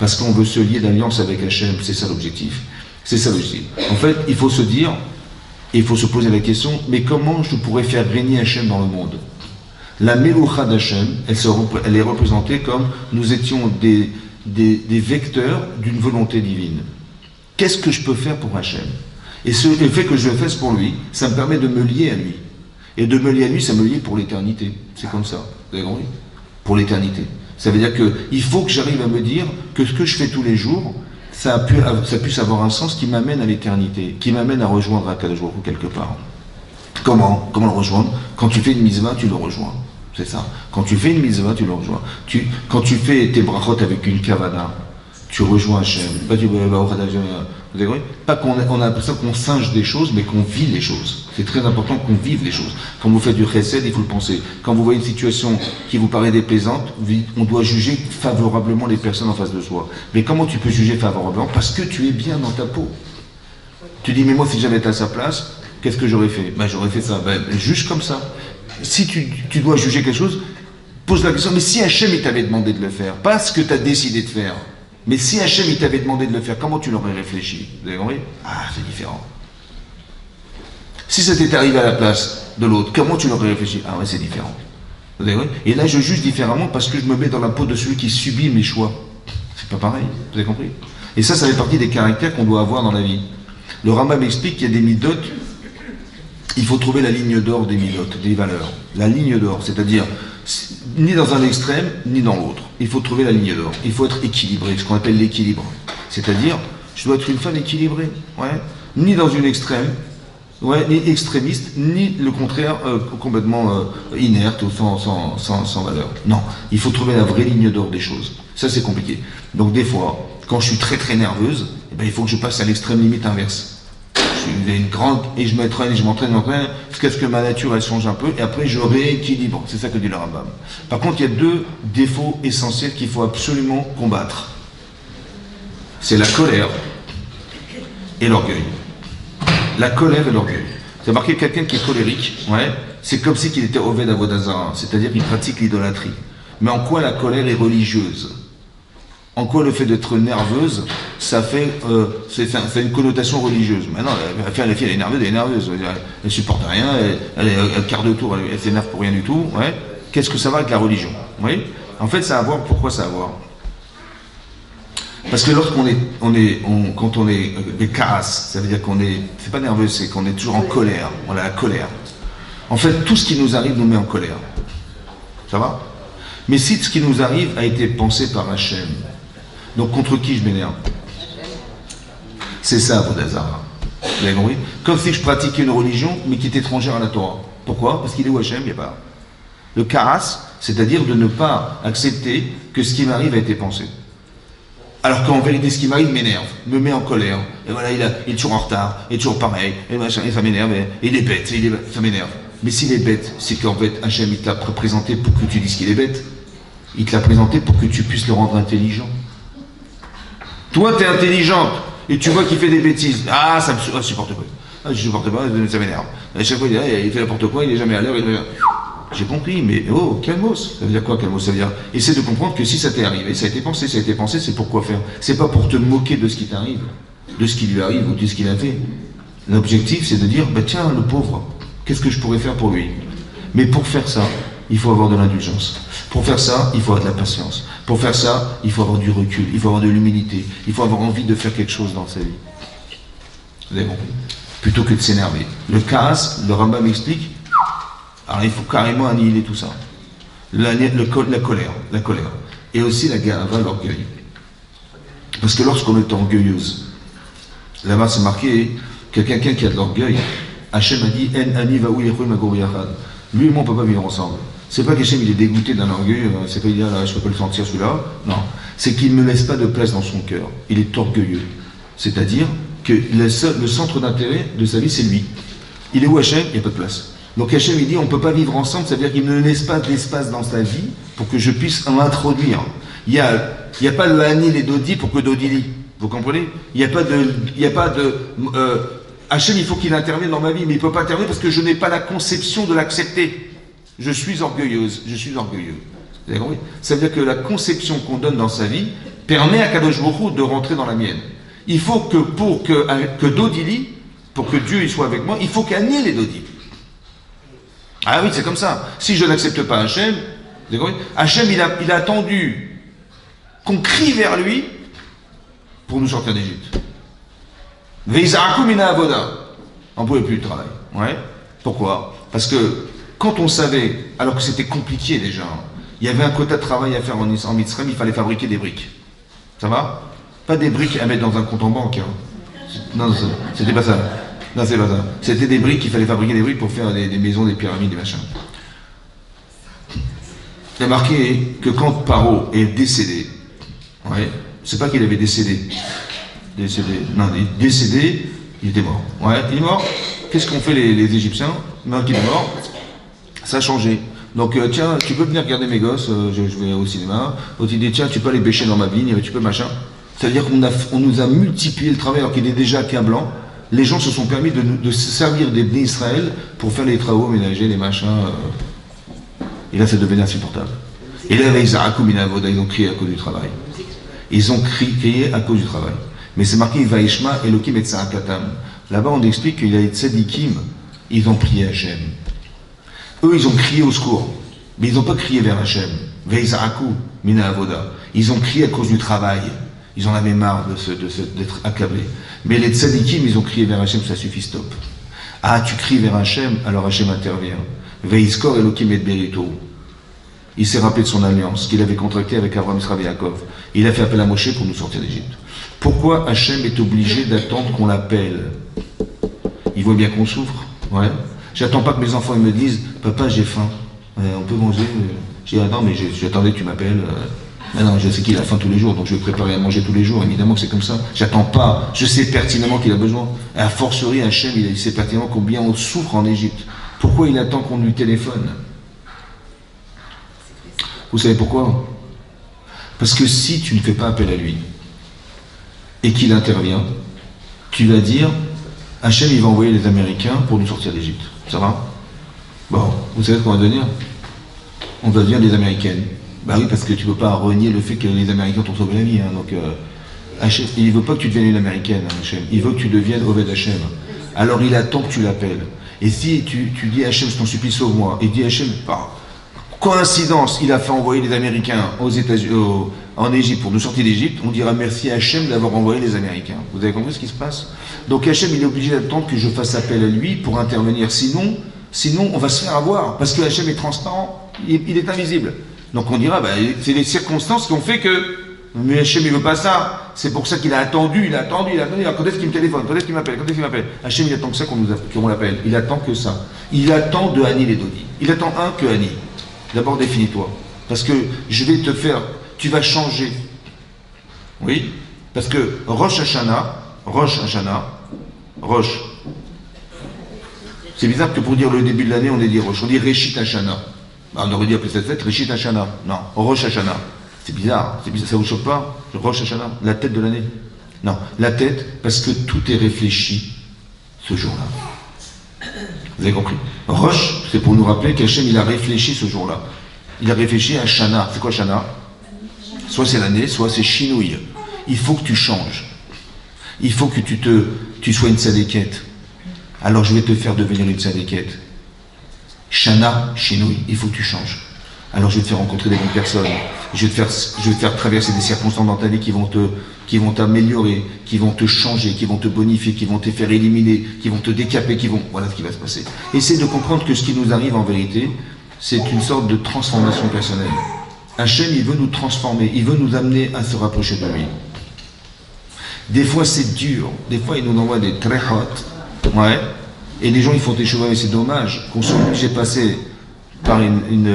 parce qu'on veut se lier d'alliance avec Hachem, c'est ça l'objectif. C'est ça l'objectif. En fait, il faut se dire, Et il faut se poser la question, mais comment je pourrais faire régner Hachem dans le monde? La Meloucha d'Hachem, elle est représentée comme nous étions des vecteurs d'une volonté divine. Qu'est-ce que je peux faire pour Hachem? Et le fait que je le fasse pour lui, ça me permet de me lier à lui. Et de me lier à lui, ça me lie pour l'éternité. C'est comme ça, vous avez compris? Pour l'éternité. Ça veut dire qu'il faut que j'arrive à me dire que ce que je fais tous les jours, ça puisse avoir un sens qui m'amène à l'éternité, qui m'amène à rejoindre Akadosh Baruch Hu quelque part. Comment le rejoindre? Quand tu fais une mitzvah, tu le rejoins. C'est ça. Quand tu fais une mitzvah, tu le rejoins. Quand tu fais tes brachot avec une kavana, tu rejoins Hachem. Pas qu'on a l'impression qu'on singe des choses, mais qu'on vit les choses. C'est très important qu'on vive les choses. Quand vous faites du chesed, il faut le penser. Quand vous voyez une situation qui vous paraît déplaisante, on doit juger favorablement les personnes en face de soi. Mais comment tu peux juger favorablement? Parce que tu es bien dans ta peau. Tu dis, mais moi, si j'avais été à sa place, qu'est-ce que j'aurais fait? J'aurais fait ça. Juge comme ça. Si tu dois juger quelque chose, pose la question, mais si Hachem il t'avait demandé de le faire, pas ce que tu as décidé de faire, mais si Hachem il t'avait demandé de le faire, comment tu l'aurais réfléchi? Vous avez compris? C'est différent. Si ça t'était arrivé à la place de l'autre, comment tu l'aurais réfléchi? Ouais, c'est différent. Vous avez compris? Et là, je juge différemment parce que je me mets dans la peau de celui qui subit mes choix. C'est pas pareil. Vous avez compris? Et ça fait partie des caractères qu'on doit avoir dans la vie. Le Rambam explique qu'il y a des midotes. Il faut trouver la ligne d'or des midotes, des valeurs. La ligne d'or, c'est-à-dire ni dans un extrême, ni dans l'autre. Il faut trouver la ligne d'or. Il faut être équilibré, ce qu'on appelle l'équilibre. C'est-à-dire, je dois être une femme équilibrée, ni dans une extrême, ni extrémiste, ni le contraire, complètement inerte ou sans valeur. Non, il faut trouver la vraie ligne d'or des choses. Ça, c'est compliqué. Donc des fois, quand je suis très très nerveuse, il faut que je passe à l'extrême limite inverse. Une grande, et je m'entraîne, jusqu'à ce que ma nature elle change un peu, et après je rééquilibre. C'est ça que dit le Rambam. Par contre, il y a deux défauts essentiels qu'il faut absolument combattre. C'est la colère et l'orgueil. La colère et l'orgueil. C'est marqué quelqu'un qui est colérique, c'est comme si il était Oved Avodazara, c'est-à-dire qu'il pratique l'idolâtrie. Mais en quoi la colère est religieuse? En quoi le fait d'être nerveuse, ça fait une connotation religieuse? Maintenant, la fille, elle est nerveuse, elle supporte rien, elle est à quart de tour, elle s'énerve pour rien du tout. Qu'est-ce que ça va avec la religion? En fait, ça a à voir. Pourquoi ça a à voir? Parce que lorsqu'on est, quand on est des caras, ça veut dire c'est pas nerveux, c'est qu'on est toujours en colère. On a la colère. En fait, tout ce qui nous arrive nous met en colère. Ça va? Mais si ce qui nous arrive a été pensé par Hachem, donc contre qui je m'énerve? C'est ça, Vodazara. Vous avez compris? Comme si je pratiquais une religion, mais qui est étrangère à la Torah. Pourquoi? Parce qu'il est où Hachem? Il n'y a pas. Le karas, c'est-à-dire de ne pas accepter que ce qui m'arrive a été pensé. Alors qu'en vérité, ce qui m'arrive m'énerve, me met en colère. Et voilà, il est toujours en retard, il est toujours pareil, et ça m'énerve, et il est bête, ça m'énerve. Mais s'il est bête, c'est qu'en fait, Hachem, il t'a présenté pour que tu dises qu'il est bête. Il te l'a présenté pour que tu puisses le rendre intelligent. Toi, tu es intelligente, et tu vois qu'il fait des bêtises. Ça me supporte pas. Je supporte pas, ça m'énerve. À chaque fois, il fait n'importe quoi, il est jamais à l'heure. J'ai compris, mais calmos. Ça veut dire quoi, calmos? Ça veut dire, essaie de comprendre que si ça t'est arrivé, ça a été pensé, c'est pour quoi faire? C'est pas pour te moquer de ce qui t'arrive, de ce qui lui arrive ou de ce qu'il a fait. L'objectif, c'est de dire, tiens, le pauvre, qu'est-ce que je pourrais faire pour lui? Mais pour faire ça, il faut avoir de l'indulgence. Pour faire ça, il faut avoir de la patience. Pour faire ça, il faut avoir du recul, il faut avoir de l'humilité, il faut avoir envie de faire quelque chose dans sa vie. Vous avez compris? Plutôt que de s'énerver. Le karas, le Rambam explique, alors il faut carrément annihiler tout ça. La colère. Et aussi la gava, l'orgueil. Parce que lorsqu'on est orgueilleuse, là-bas c'est marqué que quelqu'un qui a de l'orgueil, Hachem a dit En ani vaou yechol magor yachad. Lui et moi on ne peut pas vivre ensemble. C'est pas qu'Hachem il est dégoûté d'un orgueil, c'est pas il dit je peux pas le sentir celui-là. Non. C'est qu'il ne me laisse pas de place dans son cœur. Il est orgueilleux. C'est-à-dire que le centre d'intérêt de sa vie c'est lui. Il est où Hachem? Il n'y a pas de place. Donc Hachem il dit on ne peut pas vivre ensemble, ça veut dire qu'il ne laisse pas d'espace dans sa vie pour que je puisse l'introduire. Il n'y a pas le Hanil et Dodi pour que Dodi lit. Vous comprenez? Il n'y a pas de Hachem il faut qu'il intervienne dans ma vie, mais il ne peut pas intervenir parce que je n'ai pas la conception de l'accepter. Je suis orgueilleuse, je suis orgueilleux. Vous avez compris? Ça veut dire que la conception qu'on donne dans sa vie permet à Kadosh Baruch Hu de rentrer dans la mienne. Il faut que pour que Dodi lit, pour que Dieu il soit avec moi, il faut qu'Ani les dodis. Ah oui, c'est comme ça. Si je n'accepte pas Hachem, Hachem il a attendu qu'on crie vers lui pour nous sortir d'Égypte. Veiza'aku mina avoda. On ne pouvait plus le travail. Ouais. Pourquoi? Parce que quand on savait, alors que c'était compliqué déjà, il y avait un quota de travail à faire en Mitzrayim, il fallait fabriquer des briques. Ça va? Pas des briques à mettre dans un compte en banque. Hein. Non, c'était pas ça. Non, c'est pas ça. C'était des briques, il fallait fabriquer des briques pour faire des maisons, des pyramides, des machins. Il a marqué que quand Paro est décédé, ouais, c'est pas qu'il avait décédé. Non, il est décédé, il était mort. Ouais, il est mort. Qu'est-ce qu'ont fait les Égyptiens? Maintenant qu'il est mort, ça a changé. Donc tiens, tu peux venir regarder mes gosses, je vais au cinéma. L'autre il dit tiens, tu peux aller pêcher dans ma vigne, tu peux machin. Ça veut dire qu'on nous a multiplié le travail alors qu'il est déjà accablant. Les gens se sont permis de se servir des Bnei Israël pour faire les travaux ménagers, les machins. Et là, ça devenait insupportable. Et là, ils ont crié à cause du travail. Ils ont crié à cause du travail. Mais c'est marqué Vaishma Elokim et Tza'akatam. Là-bas, on explique qu'il y a des tzadikim, ils ont prié Hachem. Eux, ils ont crié au secours. Mais ils n'ont pas crié vers Hachem. Veiza'aku mina avoda. Ils ont crié à cause du travail. Ils en avaient marre d'être accablés. Mais les tzadikim, ils ont crié vers Hachem, ça suffit, stop. Ah, tu cries vers Hachem, alors Hachem intervient. Veizkor Elokim et Berito. Il s'est rappelé de son alliance qu'il avait contractée avec Abraham, Israël et Yaakov. Il a fait appel à Moshe pour nous sortir d'Égypte. Pourquoi Hachem est obligé d'attendre qu'on l'appelle? Il voit bien qu'on souffre. Ouais. J'attends pas que mes enfants ils me disent papa j'ai faim, on peut manger. J'ai dit ah non mais j'attendais que tu m'appelles. Non, je sais qu'il a faim tous les jours, donc je vais préparer à manger tous les jours. Évidemment que c'est comme ça. J'attends pas. Je sais pertinemment qu'il a besoin. Et a fortiori Hachem, il sait pertinemment combien on souffre en Égypte. Pourquoi il attend qu'on lui téléphone? Vous savez pourquoi? Parce que si tu ne fais pas appel à lui et qu'il intervient, tu vas dire Hachem il va envoyer les Américains pour nous sortir d'Égypte. Ça va? Bon, vous savez ce qu'on va devenir? On va devenir des Américaines. Bah oui, parce que tu ne peux pas renier le fait que les Américains t'ont sauvé la vie. Hein. Donc, Hachem, il ne veut pas que tu deviennes une Américaine, hein, Hachem. Il veut que tu deviennes Oved Hachem. Alors il attend que tu l'appelles. Et si tu dis Hachem, je t'en supplie, sauve-moi, et dit Hachem, par coïncidence, il a fait envoyer les Américains en Égypte pour nous sortir d'Égypte, on dira merci à Hachem d'avoir envoyé les Américains. Vous avez compris ce qui se passe? Donc Hachem, il est obligé d'attendre que je fasse appel à lui pour intervenir. Sinon on va se faire avoir. Parce que Hachem est transparent, il est invisible. Donc on dira, bah, c'est les circonstances qui ont fait que, mais Hachem il veut pas ça. C'est pour ça qu'il a attendu. Alors quand est-ce qu'il me téléphone? Quand est-ce qu'il m'appelle? Hachem il attend que ça qu'on l'appelle. Il attend que ça. Il attend de Ani les Dodi. Il attend que Ani. D'abord définis-toi. Parce que je vais te faire, tu vas changer. Oui? Parce que Rosh Hashanah, c'est bizarre que pour dire le début de l'année, on ait dit Rosh. On dit Reshit Hashanah. On aurait dit après cette fête, Reshit Hashanah. Non, Rosh Hashanah. C'est bizarre, ça vous choque pas? Rosh Hashanah, la tête de l'année. Non, la tête, parce que tout est réfléchi ce jour-là. Vous avez compris? Rosh, c'est pour nous rappeler qu'Hachem, il a réfléchi ce jour-là. Il a réfléchi à Shana. C'est quoi Shana? Soit c'est l'année, soit c'est Shinouï. Il faut que tu changes. Il faut que tu sois une tzadékette. Alors je vais te faire devenir une tzadékette. Shana, Shinouï. Il faut que tu changes. Alors je vais te faire rencontrer des bonnes personnes. Je vais te faire traverser des circonstances dans ta vie qui vont t'améliorer, qui vont te changer, qui vont te bonifier, qui vont te faire éliminer, qui vont te décaper, voilà ce qui va se passer. Essaye de comprendre que ce qui nous arrive en vérité, c'est une sorte de transformation personnelle. Hachem, il veut nous transformer, il veut nous amener à se rapprocher de lui. Des fois c'est dur, des fois il nous envoie des très hot, ouais, et les gens ils font des choses, mais c'est dommage qu'on soit obligé de passer par une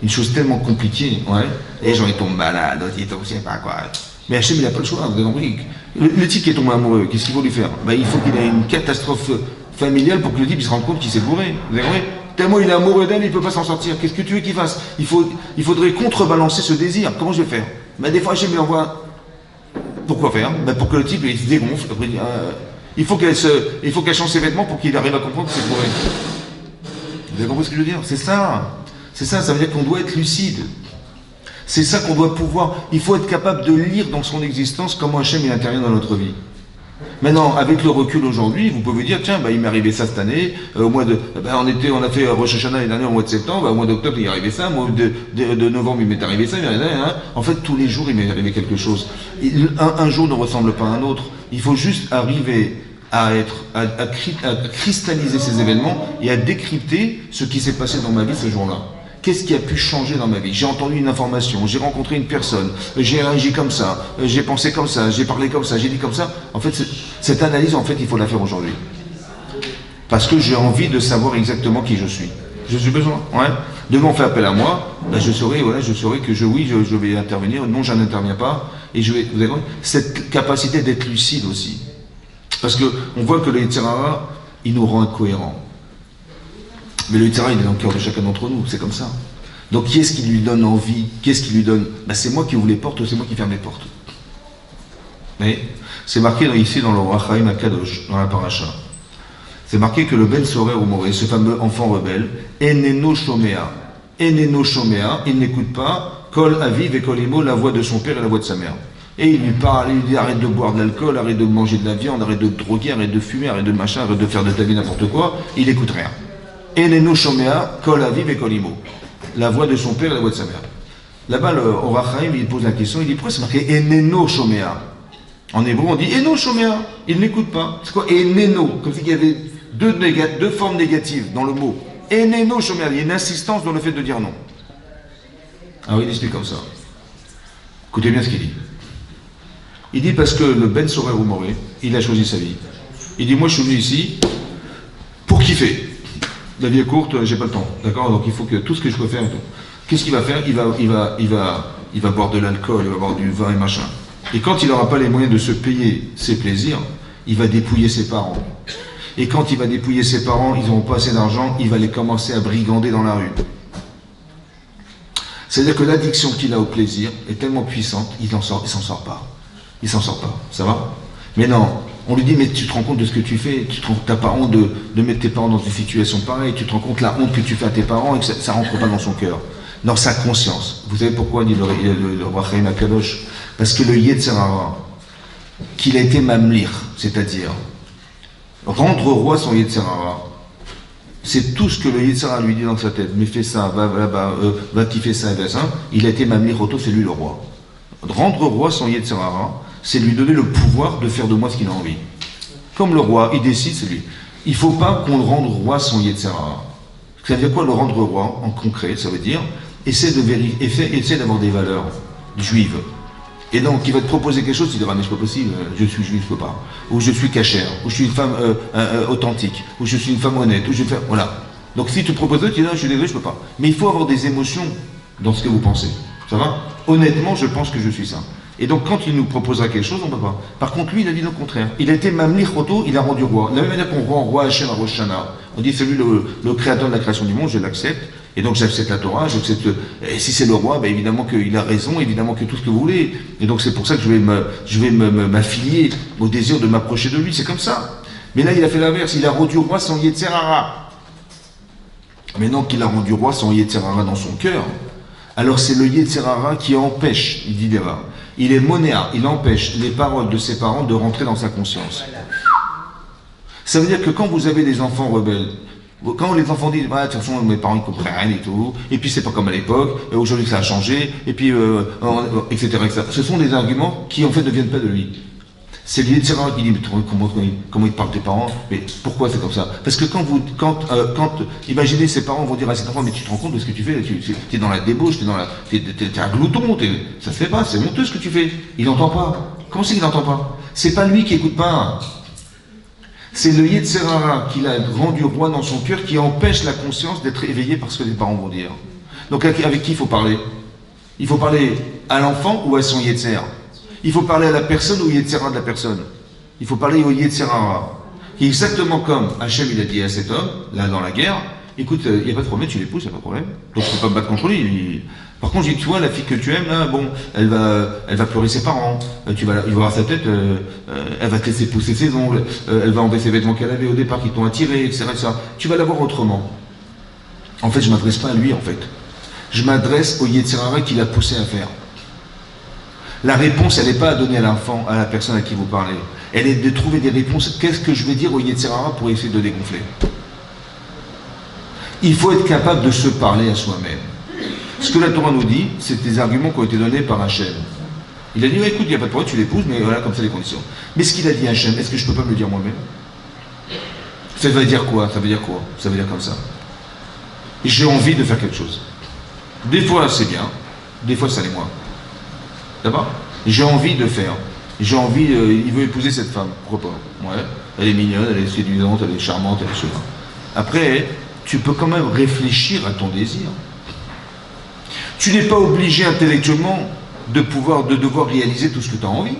chose tellement compliquée, ouais, et les gens ils tombent malades, ils tombent, je sais pas quoi. Mais Hachem il n'a pas le choix, vous avez compris. Le type qui est tombé amoureux, qu'est-ce qu'il faut lui faire? Il faut qu'il ait une catastrophe familiale pour que le type il se rende compte qu'il s'est bourré, vous avez compris. Tellement il est amoureux d'elle, il ne peut pas s'en sortir. Qu'est-ce que tu veux qu'il fasse? Il faudrait contrebalancer ce désir. Comment je vais faire? Des fois Hachem lui envoie. Pourquoi faire? Pour que le type il se dégonfle. Après, il faut qu'elle change ses vêtements pour qu'il arrive à comprendre que c'est bourré. Vous avez compris ce que je veux dire? C'est ça. Ça veut dire qu'on doit être lucide. C'est ça qu'on doit pouvoir. Il faut être capable de lire dans son existence comment Hachem il intervient dans notre vie. Maintenant, avec le recul aujourd'hui, vous pouvez dire, tiens, il m'est arrivé ça cette année, au mois de, on a fait Rosh Hashanah l'année dernière au mois de septembre, au mois d'octobre il m'est arrivé ça, au mois de novembre il m'est arrivé ça, en fait tous les jours il m'est arrivé quelque chose. Un jour ne ressemble pas à un autre. Il faut juste arriver à cristalliser ces événements et à décrypter ce qui s'est passé dans ma vie ce jour-là. Qu'est-ce qui a pu changer dans ma vie? J'ai entendu une information, j'ai rencontré une personne, j'ai réagi comme ça, j'ai pensé comme ça, j'ai parlé comme ça, j'ai dit comme ça. En fait, cette analyse, en fait, il faut la faire aujourd'hui. Parce que j'ai envie de savoir exactement qui je suis. Je suis besoin, ouais. Demain on fait appel à moi, je saurai que je vais intervenir, non, je n'interviens pas, et vous avez cette capacité d'être lucide aussi. Parce qu'on voit que le Yetzer Hara, il nous rend incohérents. Mais le Yetzer Hara, il est dans le cœur de chacun d'entre nous, c'est comme ça. Donc qui est-ce qui lui donne envie? Qu'est-ce qui lui donne? C'est moi qui ouvre les portes, c'est moi qui ferme les portes. Mais c'est marqué ici dans le Orach Chaim HaKadosh, dans la paracha. C'est marqué que le Ben Sorer ou Moré, ce fameux enfant rebelle, Eneno Shomea. Eneno Shomea, il n'écoute pas Kol Aviv et Kol Imo, la voix de son père et la voix de sa mère. Et il lui parle, il lui dit arrête de boire de l'alcool, arrête de manger de la viande, arrête de droguer, arrête de fumer, arrête de machin, arrête de faire de ta vie n'importe quoi. Il n'écoute rien. Eneno Shomea, Kol Aviv et Kol Imo. La voix de son père et la voix de sa mère. Là-bas, le Orach Chaim, il pose la question, il dit pourquoi c'est marqué Eneno Shomea? En hébreu, on dit Eno Shomea. Il n'écoute pas. C'est quoi Eneno? Comme s'il y avait deux formes négatives dans le mot. Eneno Shomea. Il y a une insistance dans le fait de dire non. Alors il explique comme ça. Écoutez bien ce qu'il dit. Il dit parce que le Ben Sorer ou Moré, il a choisi sa vie. Il dit moi je suis venu ici pour kiffer. La vie est courte, j'ai pas le temps. D'accord? Donc il faut que tout ce que je peux faire. Qu'est-ce qu'il va faire? Il va boire de l'alcool, il va boire du vin et machin. Et quand il n'aura pas les moyens de se payer ses plaisirs, il va dépouiller ses parents. Et quand il va dépouiller ses parents, ils n'auront pas assez d'argent, il va les commencer à brigander dans la rue. C'est-à-dire que l'addiction qu'il a au plaisir est tellement puissante, il s'en sort pas. Il s'en sort pas, ça va? Mais non, on lui dit, mais tu te rends compte de ce que tu fais, tu n'as pas honte de mettre tes parents dans une situation pareille, tu te rends compte de la honte que tu fais à tes parents et que ça ne rentre pas dans son cœur, dans sa conscience. Vous savez pourquoi dit le roi Chaim HaKadosh? Parce que le Yetzer Hara, qu'il a été mamlir, c'est-à-dire rendre roi son Yetzer Hara, c'est tout ce que le Yetzer Hara lui dit dans sa tête. Mais fais ça, va kiffer ça, et ça. Il a été mamlir auto, c'est lui le roi. Rendre roi son Yetzer Hara, c'est lui donner le pouvoir de faire de moi ce qu'il a envie. Comme le roi, il décide, c'est lui. Il ne faut pas qu'on le rende roi son Yetzer Hara. Ça veut dire quoi le rendre roi en concret? Ça veut dire essaie d'avoir des valeurs juives. Et donc, il va te proposer quelque chose, tu diras, mais c'est pas possible, je suis juif, je peux pas. Ou je suis cachère, ou je suis une femme authentique, ou je suis une femme honnête, ou je fais. Voilà. Donc, si tu te proposes ça, tu dis, non, je suis désolé, je peux pas. Mais il faut avoir des émotions dans ce que vous pensez. Ça va? Honnêtement, je pense que je suis ça. Et donc, quand il nous proposera quelque chose, on ne peut pas. Par contre, lui, il a dit le contraire. Il a été mamlich roto, il a rendu roi. De la même manière qu'on rend roi Hachem à Rosh Hashanah, on dit, c'est lui le créateur de la création du monde, je l'accepte. Et donc j'accepte la Torah, j'accepte. Et si c'est le roi, évidemment qu'il a raison, évidemment que tout ce que vous voulez. Et donc c'est pour ça que je vais m'affilier au désir de m'approcher de lui. C'est comme ça. Mais là, il a fait l'inverse. Il a rendu roi son Yetzer Hara. Maintenant qu'il a rendu roi son Yetzer Hara dans son cœur, alors c'est le Yetzer Hara qui empêche, il dit d'erreur. Il est monéa, il empêche les paroles de ses parents de rentrer dans sa conscience. Ça veut dire que quand vous avez des enfants rebelles, quand les enfants disent, de toute façon, mes parents ils comprennent et tout, et puis c'est pas comme à l'époque, aujourd'hui ça a changé, et puis, etc., etc. Ce sont des arguments qui en fait ne viennent pas de lui. C'est le Yetzer Hara qui dit, mais comment ils parlent tes parents? Mais pourquoi c'est comme ça? Parce que imaginez, ses parents vont dire à cet enfant, mais tu te rends compte de ce que tu fais? Tu es dans la débauche, t'es un glouton, ça se fait pas, c'est honteux ce que tu fais. Il n'entend pas. Comment c'est qu'il n'entend pas? C'est pas lui qui écoute pas. C'est le Yetzer Hara qu'il a rendu roi dans son cœur qui empêche la conscience d'être éveillée par ce que les parents vont dire. Donc avec qui il faut parler? Il faut parler à l'enfant ou à son Yetzer? Il faut parler à la personne ou au Yetzer Hara de la personne? Il faut parler au Yetzer Hara. Exactement comme Hachem il a dit à cet homme, là dans la guerre, écoute, il n'y a pas de problème, tu l'épouses, il n'y a pas de problème. Donc tu ne peux pas me battre contre lui. Par contre, j'ai dit, tu vois, la fille que tu aimes, là, bon, elle va pleurer ses parents, il va voir sa tête, elle va te laisser pousser ses ongles, elle va enlever ses vêtements qu'elle avait au départ, qui t'ont attiré, etc., etc. Tu vas la voir autrement. En fait, je ne m'adresse pas à lui, en fait. Je m'adresse au Yetzer Hara qui l'a poussé à faire. La réponse, elle n'est pas à donner à l'enfant, à la personne à qui vous parlez. elle est de trouver des réponses. Qu'est-ce que je vais dire au Yetzer Hara pour essayer de dégonfler? Il faut être capable de se parler à soi-même. Ce que la Torah nous dit, c'est des arguments qui ont été donnés par Hachem. Il a dit, écoute, il n'y a pas de problème, tu l'épouses, mais voilà, comme ça les conditions. Mais ce qu'il a dit Hachem, est-ce que je ne peux pas me le dire moi-même? Ça veut dire quoi? Ça veut dire quoi? Ça veut dire comme ça. J'ai envie de faire quelque chose. Des fois, c'est bien. Des fois, ça l'est moins. D'abord, j'ai envie de faire. J'ai envie, il veut épouser cette femme. Pourquoi pas? Ouais. Elle est mignonne, elle est séduisante, elle est charmante, elle est cela. Après, tu peux quand même réfléchir à ton désir. Tu n'es pas obligé intellectuellement de devoir réaliser tout ce que tu as envie.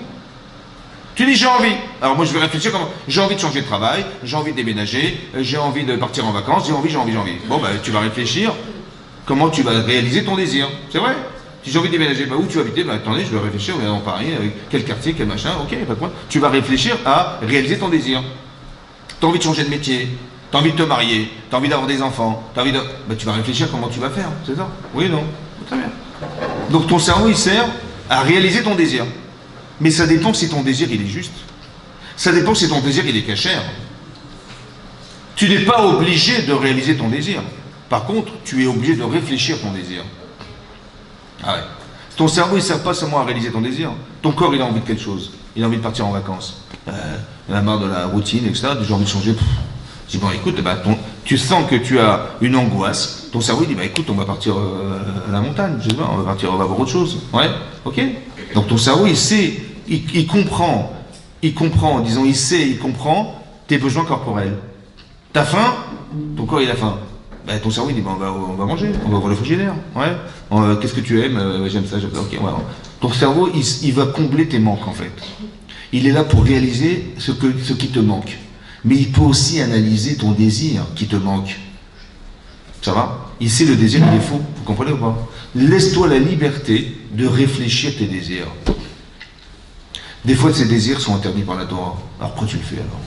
Tu dis j'ai envie. Alors moi je vais réfléchir comment. J'ai envie de changer de travail, j'ai envie de déménager, j'ai envie de partir en vacances, j'ai envie. Bon ben tu vas réfléchir comment tu vas réaliser ton désir. C'est vrai. Si j'ai envie de déménager, où tu vas habiter? Attendez, je vais réfléchir, on est dans Paris, avec quel quartier, quel machin, ok, pas de problème. Tu vas réfléchir à réaliser ton désir. Tu as envie de changer de métier, tu as envie de te marier, tu as envie d'avoir des enfants, tu vas réfléchir comment tu vas faire, c'est ça? Oui, non? Très bien. Donc ton cerveau il sert à réaliser ton désir. Mais ça dépend si ton désir il est juste. Ça dépend si ton désir il est cachère. Tu n'es pas obligé de réaliser ton désir. Par contre, tu es obligé de réfléchir ton désir. Ah ouais. Ton cerveau il ne sert pas seulement à réaliser ton désir. Ton corps il a envie de quelque chose. Il a envie de partir en vacances. Il a marre de la routine, etc. J'ai envie de changer. Je dis bon écoute, tu sens que tu as une angoisse. Ton cerveau il dit écoute, on va partir à la montagne, je sais pas, on va voir autre chose. Ouais, ok. Donc ton cerveau il sait, il comprend, disons il comprend tes besoins corporels. T'as faim, ton corps il a faim. Ton cerveau il dit on va manger, on va voir le frigidaire. Ouais. Qu'est-ce que tu aimes? J'aime ça, ok. Ouais. Ton cerveau il va combler tes manques en fait. Il est là pour réaliser ce qui te manque. Mais il peut aussi analyser ton désir qui te manque. Ça va? Il sait le désir il est faux, vous comprenez ou pas? Laisse-toi la liberté de réfléchir tes désirs. Des fois ces désirs sont interdits par la Torah. Alors pourquoi tu le fais alors?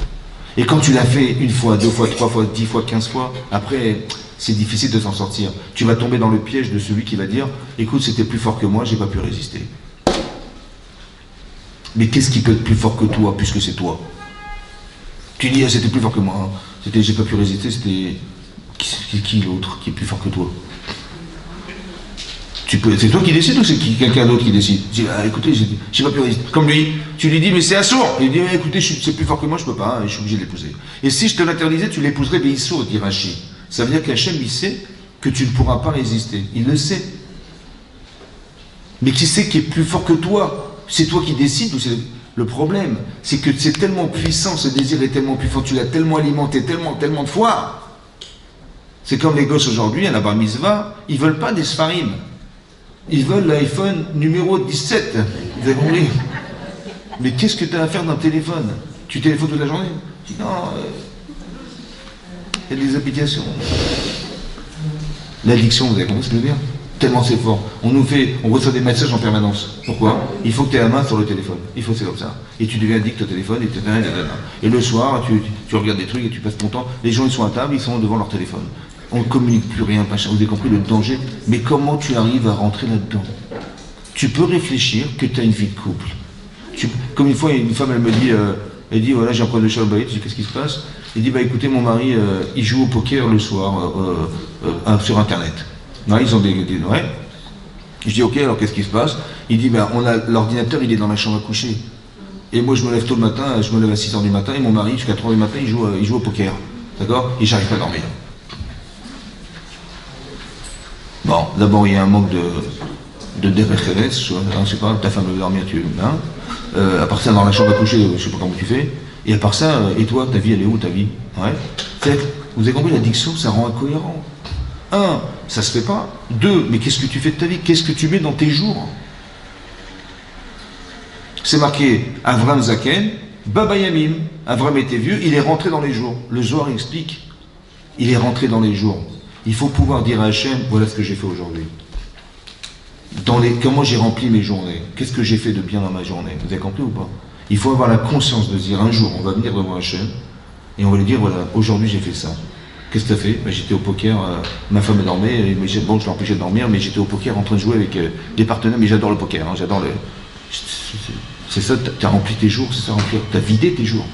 Et quand tu l'as fait une fois, deux fois, trois fois, 10 fois, 15 fois, après c'est difficile de s'en sortir. Tu vas tomber dans le piège de celui qui va dire écoute, c'était plus fort que moi, j'ai pas pu résister. Mais qu'est-ce qui peut être plus fort que toi puisque c'est toi? Tu dis c'était plus fort que moi, hein. J'ai pas pu résister, c'était qui l'autre qui est plus fort que toi? C'est toi qui décides ou c'est quelqu'un d'autre qui décide? Tu dis écoutez, j'ai pas pu résister. Comme lui, tu lui dis mais c'est assourd. Il dit écoutez, c'est plus fort que moi, je peux pas, hein, je suis obligé de l'épouser. Et si je te l'interdisais, tu l'épouserais mais sourd, dit Rashi. Ça veut dire qu'Hachem il sait que tu ne pourras pas résister. Il le sait. Mais qui c'est qui est plus fort que toi? C'est toi qui décides ou c'est le problème? C'est que c'est tellement puissant, ce désir est tellement puissant, tu l'as tellement alimenté, tellement de fois. C'est comme les gosses aujourd'hui, à la bar mitzvah, ils veulent pas des sfarim. Ils veulent l'iPhone numéro 17. Vous avez compris? Mais qu'est-ce que tu as à faire dans le téléphone? Tu téléphones toute la journée? Je dis non, il y a des applications. L'addiction, vous avez compris ce que je veux dire? Tellement c'est fort. On reçoit des messages en permanence. Pourquoi? Il faut que tu aies la main sur le téléphone. Il faut que c'est comme ça. Et tu deviens addict au téléphone, etc. Et le soir, tu regardes des trucs et tu passes ton temps. Les gens, ils sont à table, ils sont devant leur téléphone. On ne communique plus rien, pas cher. Vous avez compris le danger? Mais comment tu arrives à rentrer là-dedans? Tu peux réfléchir que tu as une vie de couple. Comme une fois, une femme, elle dit, voilà, j'ai un problème de shalom bayit. Je dis, qu'est-ce qui se passe? Il dit, écoutez, mon mari, il joue au poker le soir sur Internet. Ouais, ils ont ouais. Je dis ok, alors qu'est-ce qui se passe? Il dit l'ordinateur il est dans la chambre à coucher. Et moi je me lève tôt le matin, je me lève à 6h du matin et mon mari jusqu'à 3h du matin il joue au poker. D'accord? Et j'arrive pas à dormir. Bon, d'abord il y a un manque de déréférence, je sais pas, ta femme veut dormir, tu à part ça dans la chambre à coucher, je sais pas comment tu fais. Et à part ça, et toi, ta vie elle est où ta vie? Ouais. Vous avez compris, l'addiction ça rend incohérent. 1, ça se fait pas. 2, mais qu'est-ce que tu fais de ta vie? Qu'est-ce que tu mets dans tes jours? C'est marqué Avram Zaken, Baba Yamim. Avram était vieux, il est rentré dans les jours. Le Zohar explique, il est rentré dans les jours. Il faut pouvoir dire à Hachem, voilà ce que j'ai fait aujourd'hui. Comment j'ai rempli mes journées? Qu'est-ce que j'ai fait de bien dans ma journée? Vous avez compris ou pas? Il faut avoir la conscience de dire un jour, on va venir devant Hachem et on va lui dire, voilà, aujourd'hui j'ai fait ça. Qu'est-ce que tu as fait? J'étais au poker, ma femme dormait, je l'empêchais de dormir, mais j'étais au poker en train de jouer avec des partenaires, mais j'adore le poker, hein, j'adore le... C'est ça, tu as rempli tes jours, c'est ça remplir. Tu as vidé tes jours.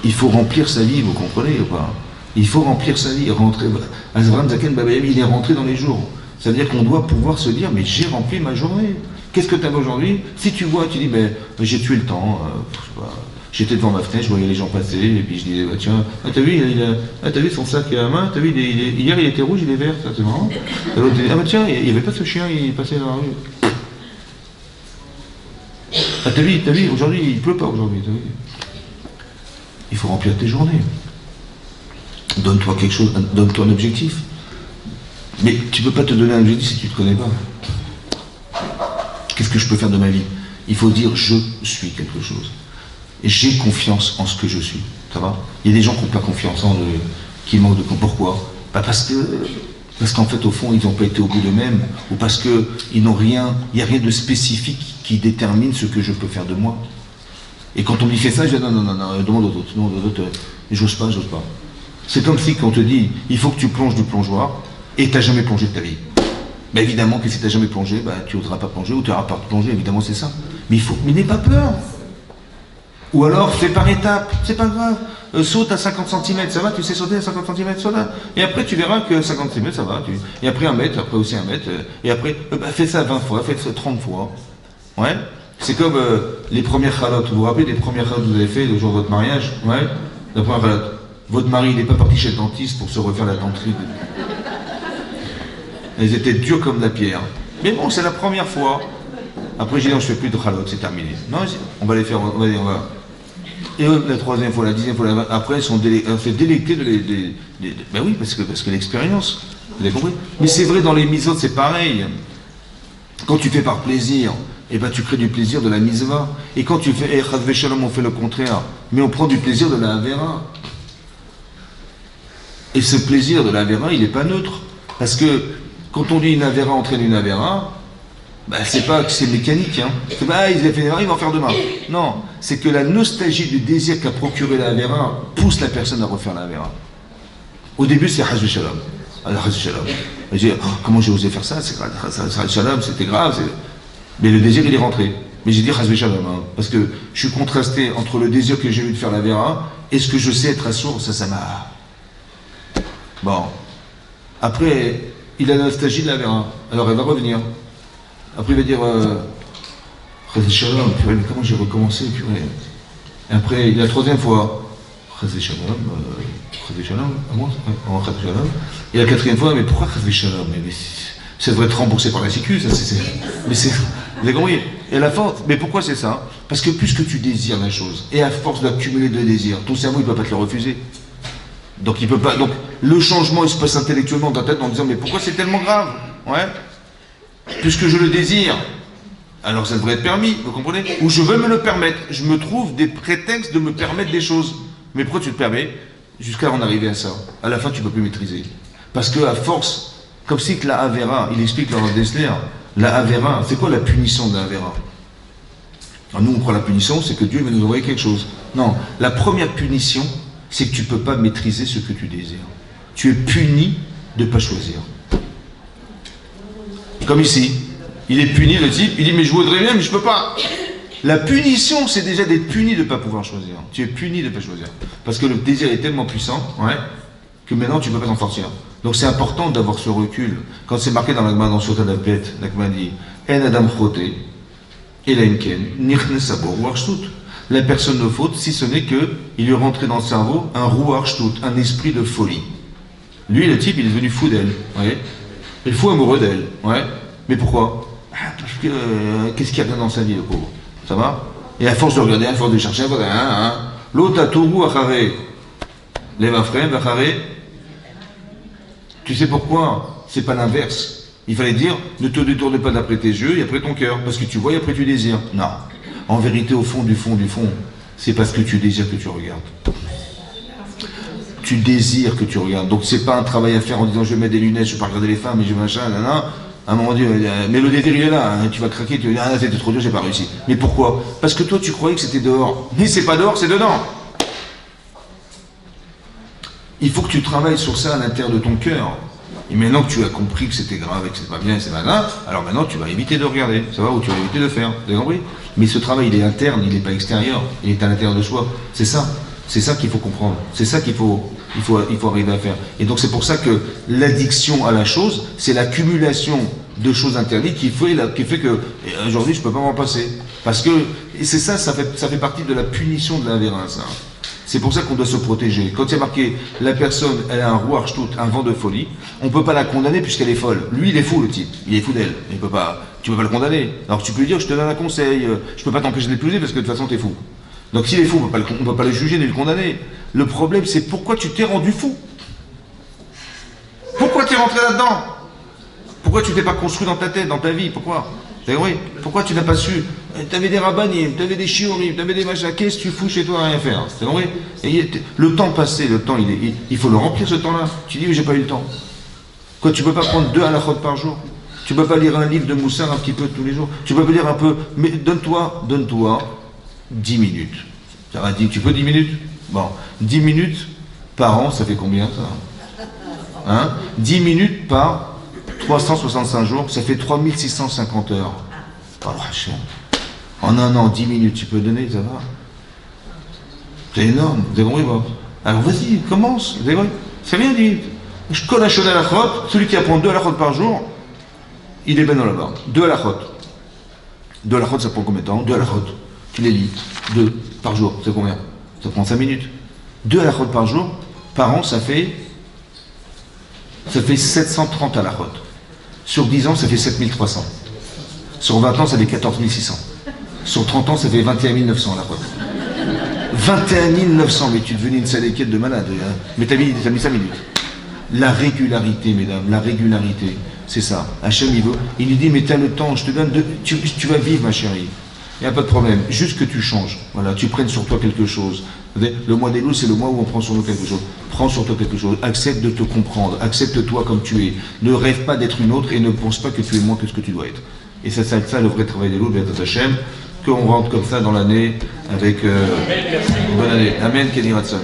Il faut remplir sa vie, vous comprenez ou pas? Il faut remplir sa vie, rentrer. Azram Zaken Babayam, il est rentré dans les jours. Ça veut dire qu'on doit pouvoir se dire, mais j'ai rempli ma journée. Qu'est-ce que tu as aujourd'hui? Si tu vois, tu dis, ben, j'ai tué le temps, j'étais devant ma fenêtre, je voyais les gens passer, et puis je disais, bah, tiens, t'as vu, t'as vu son sac à la main, t'as vu, hier il était rouge, il est vert, ça c'est marrant. Et l'autre dit, ah bah tiens, il n'y avait pas ce chien, il passait dans la rue. Ah t'as vu, aujourd'hui, il pleut pas aujourd'hui, t'as vu. Il faut remplir tes journées. Donne-toi quelque chose, donne-toi un objectif. Mais tu ne peux pas te donner un objectif si tu ne te connais pas. Qu'est-ce que je peux faire de ma vie? Il faut dire je suis quelque chose. Et j'ai confiance en ce que je suis. Ça va? Il y a des gens qui n'ont pas confiance en eux, qui manquent de confiance. Pourquoi? Parce qu'en fait, au fond, ils n'ont pas été au bout d'eux-mêmes, ou parce qu'ils n'ont rien, il n'y a rien de spécifique qui détermine ce que je peux faire de moi. Et quand on me dit fais ça, je dis non, demande aux autres, j'ose pas. C'est comme si quand on te dit il faut que tu plonges du plongeoir et tu n'as jamais plongé de ta vie. Ben évidemment que si tu n'as jamais plongé, ben, tu n'oseras pas plonger ou tu n'auras pas plongé, évidemment c'est ça. Mais n'aie pas peur. Ou alors fais par étapes, c'est pas grave. Saute à 50 cm, ça va, tu sais sauter à 50 cm, saute là. Et après tu verras que 50 cm ça va. Et après 1 mètre, après aussi 1 mètre. Et après, fais ça 20 fois, fais ça 30 fois. Ouais. C'est comme les premières chalotes. Vous vous rappelez des premières chalotes que vous avez fait le jour de votre mariage? Ouais. La première chalote. Votre mari, il n'est pas parti chez le dentiste pour se refaire la denterie. Elles étaient dures comme de la pierre. Mais bon, c'est la première fois. Après, j'ai dit, non, je ne fais plus de chalotes, c'est terminé. Non, on va les faire, on va. Et la troisième fois, la 10e fois, après, on s'est délecté ben oui, parce que l'expérience, vous avez compris? Mais c'est vrai, dans les misotes, c'est pareil. Quand tu fais par plaisir, et ben tu crées du plaisir de la misva. Et quand tu fais Chazve Shalom, on fait le contraire. Mais on prend du plaisir de la Avera. Et ce plaisir de la Avera, il n'est pas neutre. Parce que quand on dit une Avera entraîne une Avera, ben c'est pas que c'est mécanique. Hein. C'est pas, ils avaient fait une Avera, ils vont en faire demain. Non, c'est que la nostalgie du désir qu'a procuré la Avera pousse la personne à refaire la Avera. Au début, c'est Chazve Shalom. Alors, Chazve Shalom. Je dis, oh, comment j'ai osé faire ça? Chazve Shalom, c'était grave. Mais le désir, il est rentré. Mais j'ai dit Chazve Shalom, hein, parce que je suis contrasté entre le désir que j'ai eu de faire la Vera et ce que je sais être assourd, ça m'a... Bon. Après, il a la nostalgie de la Vera. Alors elle va revenir. Après il va dire Chazve Shalom, purée, mais comment j'ai recommencé, purée. Et après, la troisième fois, Chazve Shalom, Chazve Shalom, à moi, Chazve Shalom. Et la quatrième fois, mais pourquoi Chazve Shalom? Ça devrait être remboursé par la Sécu, ça, mais c'est... Vous avez compris? Et à la fin, mais pourquoi c'est ça? Parce que plus que tu désires la chose, et à force d'accumuler de désirs, ton cerveau il ne peut pas te le refuser. Donc il peut pas. Donc le changement il se passe intellectuellement dans ta tête en disant mais pourquoi c'est tellement grave? Ouais. Puisque je le désire, alors ça devrait être permis, vous comprenez? Ou je veux me le permettre. Je me trouve des prétextes de me permettre des choses. Mais pourquoi tu te permets? Jusqu'à en arriver à ça. À la fin tu ne peux plus maîtriser. Parce que à force. Comme si que la Avera, il explique dans Dessler, la Avera, c'est quoi la punition de la Avera? Alors nous on croit la punition, c'est que Dieu va nous envoyer quelque chose. Non, la première punition, c'est que tu ne peux pas maîtriser ce que tu désires. Tu es puni de ne pas choisir. Comme ici, il est puni, le type, il dit mais je voudrais bien, mais je ne peux pas. La punition, c'est déjà d'être puni de ne pas pouvoir choisir. Tu es puni de ne pas choisir. Parce que le désir est tellement puissant, ouais, que maintenant tu ne peux pas t'en sortir. Donc c'est important d'avoir ce recul. Quand c'est marqué dans l'Agma, dans Sota d'Abet, l'Agma dit En Adam Chote, Elenken, Nirne Sabor, Ruach. La personne ne faute, si ce n'est qu'il lui rentrait dans le cerveau un Ruach, un esprit de folie. Lui, le type, il est devenu fou d'elle. Ouais. Il est fou amoureux d'elle. Ouais. Mais pourquoi? Parce que qu'est-ce qu'il y a dans sa vie, le pauvre? Ça va? Et à force de regarder, à force de chercher, l'autre a Tourou Achare, Leva Frem, Achare. Tu sais pourquoi? C'est pas l'inverse. Il fallait dire, ne te détourne pas d'après tes yeux et après ton cœur, parce que tu vois et après tu désires. Non. En vérité, au fond, c'est parce que tu désires que tu regardes. Tu désires que tu regardes. Donc c'est pas un travail à faire en disant je vais mettre des lunettes, je vais pas regarder les femmes, et je vais machin, là. À un moment donné, mais le désir il est là, hein, tu vas craquer, tu vas dire ah c'était trop dur, j'ai pas réussi. Mais pourquoi? Parce que toi tu croyais que c'était dehors. Mais c'est pas dehors, c'est dedans. Il faut que tu travailles sur ça à l'intérieur de ton cœur. Et maintenant que tu as compris que c'était grave et que c'est pas bien et c'est malin, alors maintenant tu vas éviter de regarder, ça va, ou tu vas éviter de faire. Vous avez compris? Mais ce travail, il est interne, il n'est pas extérieur, il est à l'intérieur de soi. C'est ça qu'il faut comprendre. C'est ça qu'il faut arriver à faire. Et donc c'est pour ça que l'addiction à la chose, c'est l'accumulation de choses interdites qui fait que aujourd'hui je peux pas m'en passer. Parce que, et c'est ça fait partie de la punition de l'invérin, ça. C'est pour ça qu'on doit se protéger. Quand il y a marqué, la personne, elle a un rouarchtout, un vent de folie, on ne peut pas la condamner puisqu'elle est folle. Lui, il est fou, le type. Il est fou d'elle. Tu peux pas le condamner. Alors tu peux lui dire, je te donne un conseil, je peux pas t'empêcher de l'épouser parce que de toute façon, t'es fou. Donc s'il est fou, on ne peut pas le juger ni le condamner. Le problème, c'est pourquoi tu t'es rendu fou. Pourquoi tu es rentré là-dedans? Pourquoi tu t'es pas construit dans ta tête, dans ta vie? Pourquoi? Oui. Pourquoi tu n'as pas su? T'avais des rabbanim, t'avais des shiurim, t'avais des machins. Qu'est-ce que tu fous chez toi à rien faire? C'est vrai. Et le temps passé, le temps, il faut le remplir ce temps-là. Tu dis, mais j'ai pas eu le temps. Quoi, tu peux pas prendre 2 halachot par jour? Tu peux pas lire un livre de Moussard un petit peu tous les jours? Tu peux pas lire un peu? Mais donne-toi 10 minutes. Ça va dire, tu peux 10 minutes? Bon, 10 minutes par an, ça fait combien ça? Hein? 10 minutes par 365 jours, ça fait 3650 heures. Oh, en un an, 10 minutes, tu peux donner, ça va? C'est énorme, vous avez compris, bon. Alors vas-y, commence, vous avez compris? C'est bien dit. Je colle à chaud à la chote, celui qui apprend 2 à la chote par jour, il est ben dans là-bas. 2 à la chote. 2 à la chote, ça prend combien de temps? 2 à la chote. Tu les lis. 2 par jour, c'est combien? Ça prend 5 minutes. 2 à la chote par jour, par an, ça fait 730 à la chote. Sur 10 ans, ça fait 7300. Sur 20 ans, ça fait 14 600. Sur 30 ans, ça fait 21 900 à la chote. 21 900, mais tu es devenu une saléquette de malade. Hein. Mais t'as mis 5 minutes. La régularité, mesdames, la régularité, c'est ça. Hachem, il lui dit, mais t'as le temps, je te donne, tu vas vivre, ma chérie. Il n'y a pas de problème, juste que tu changes. Voilà, tu prennes sur toi quelque chose. Le mois des loups, c'est le mois où on prend sur nous quelque chose. Prends sur toi quelque chose, accepte de te comprendre, accepte-toi comme tu es. Ne rêve pas d'être une autre et ne pense pas que tu es moins que ce que tu dois être. Et ça le vrai travail des loups, Béatat Hachem, qu'on rentre comme ça dans l'année avec une bonne année. Amen, Kenny Ratson.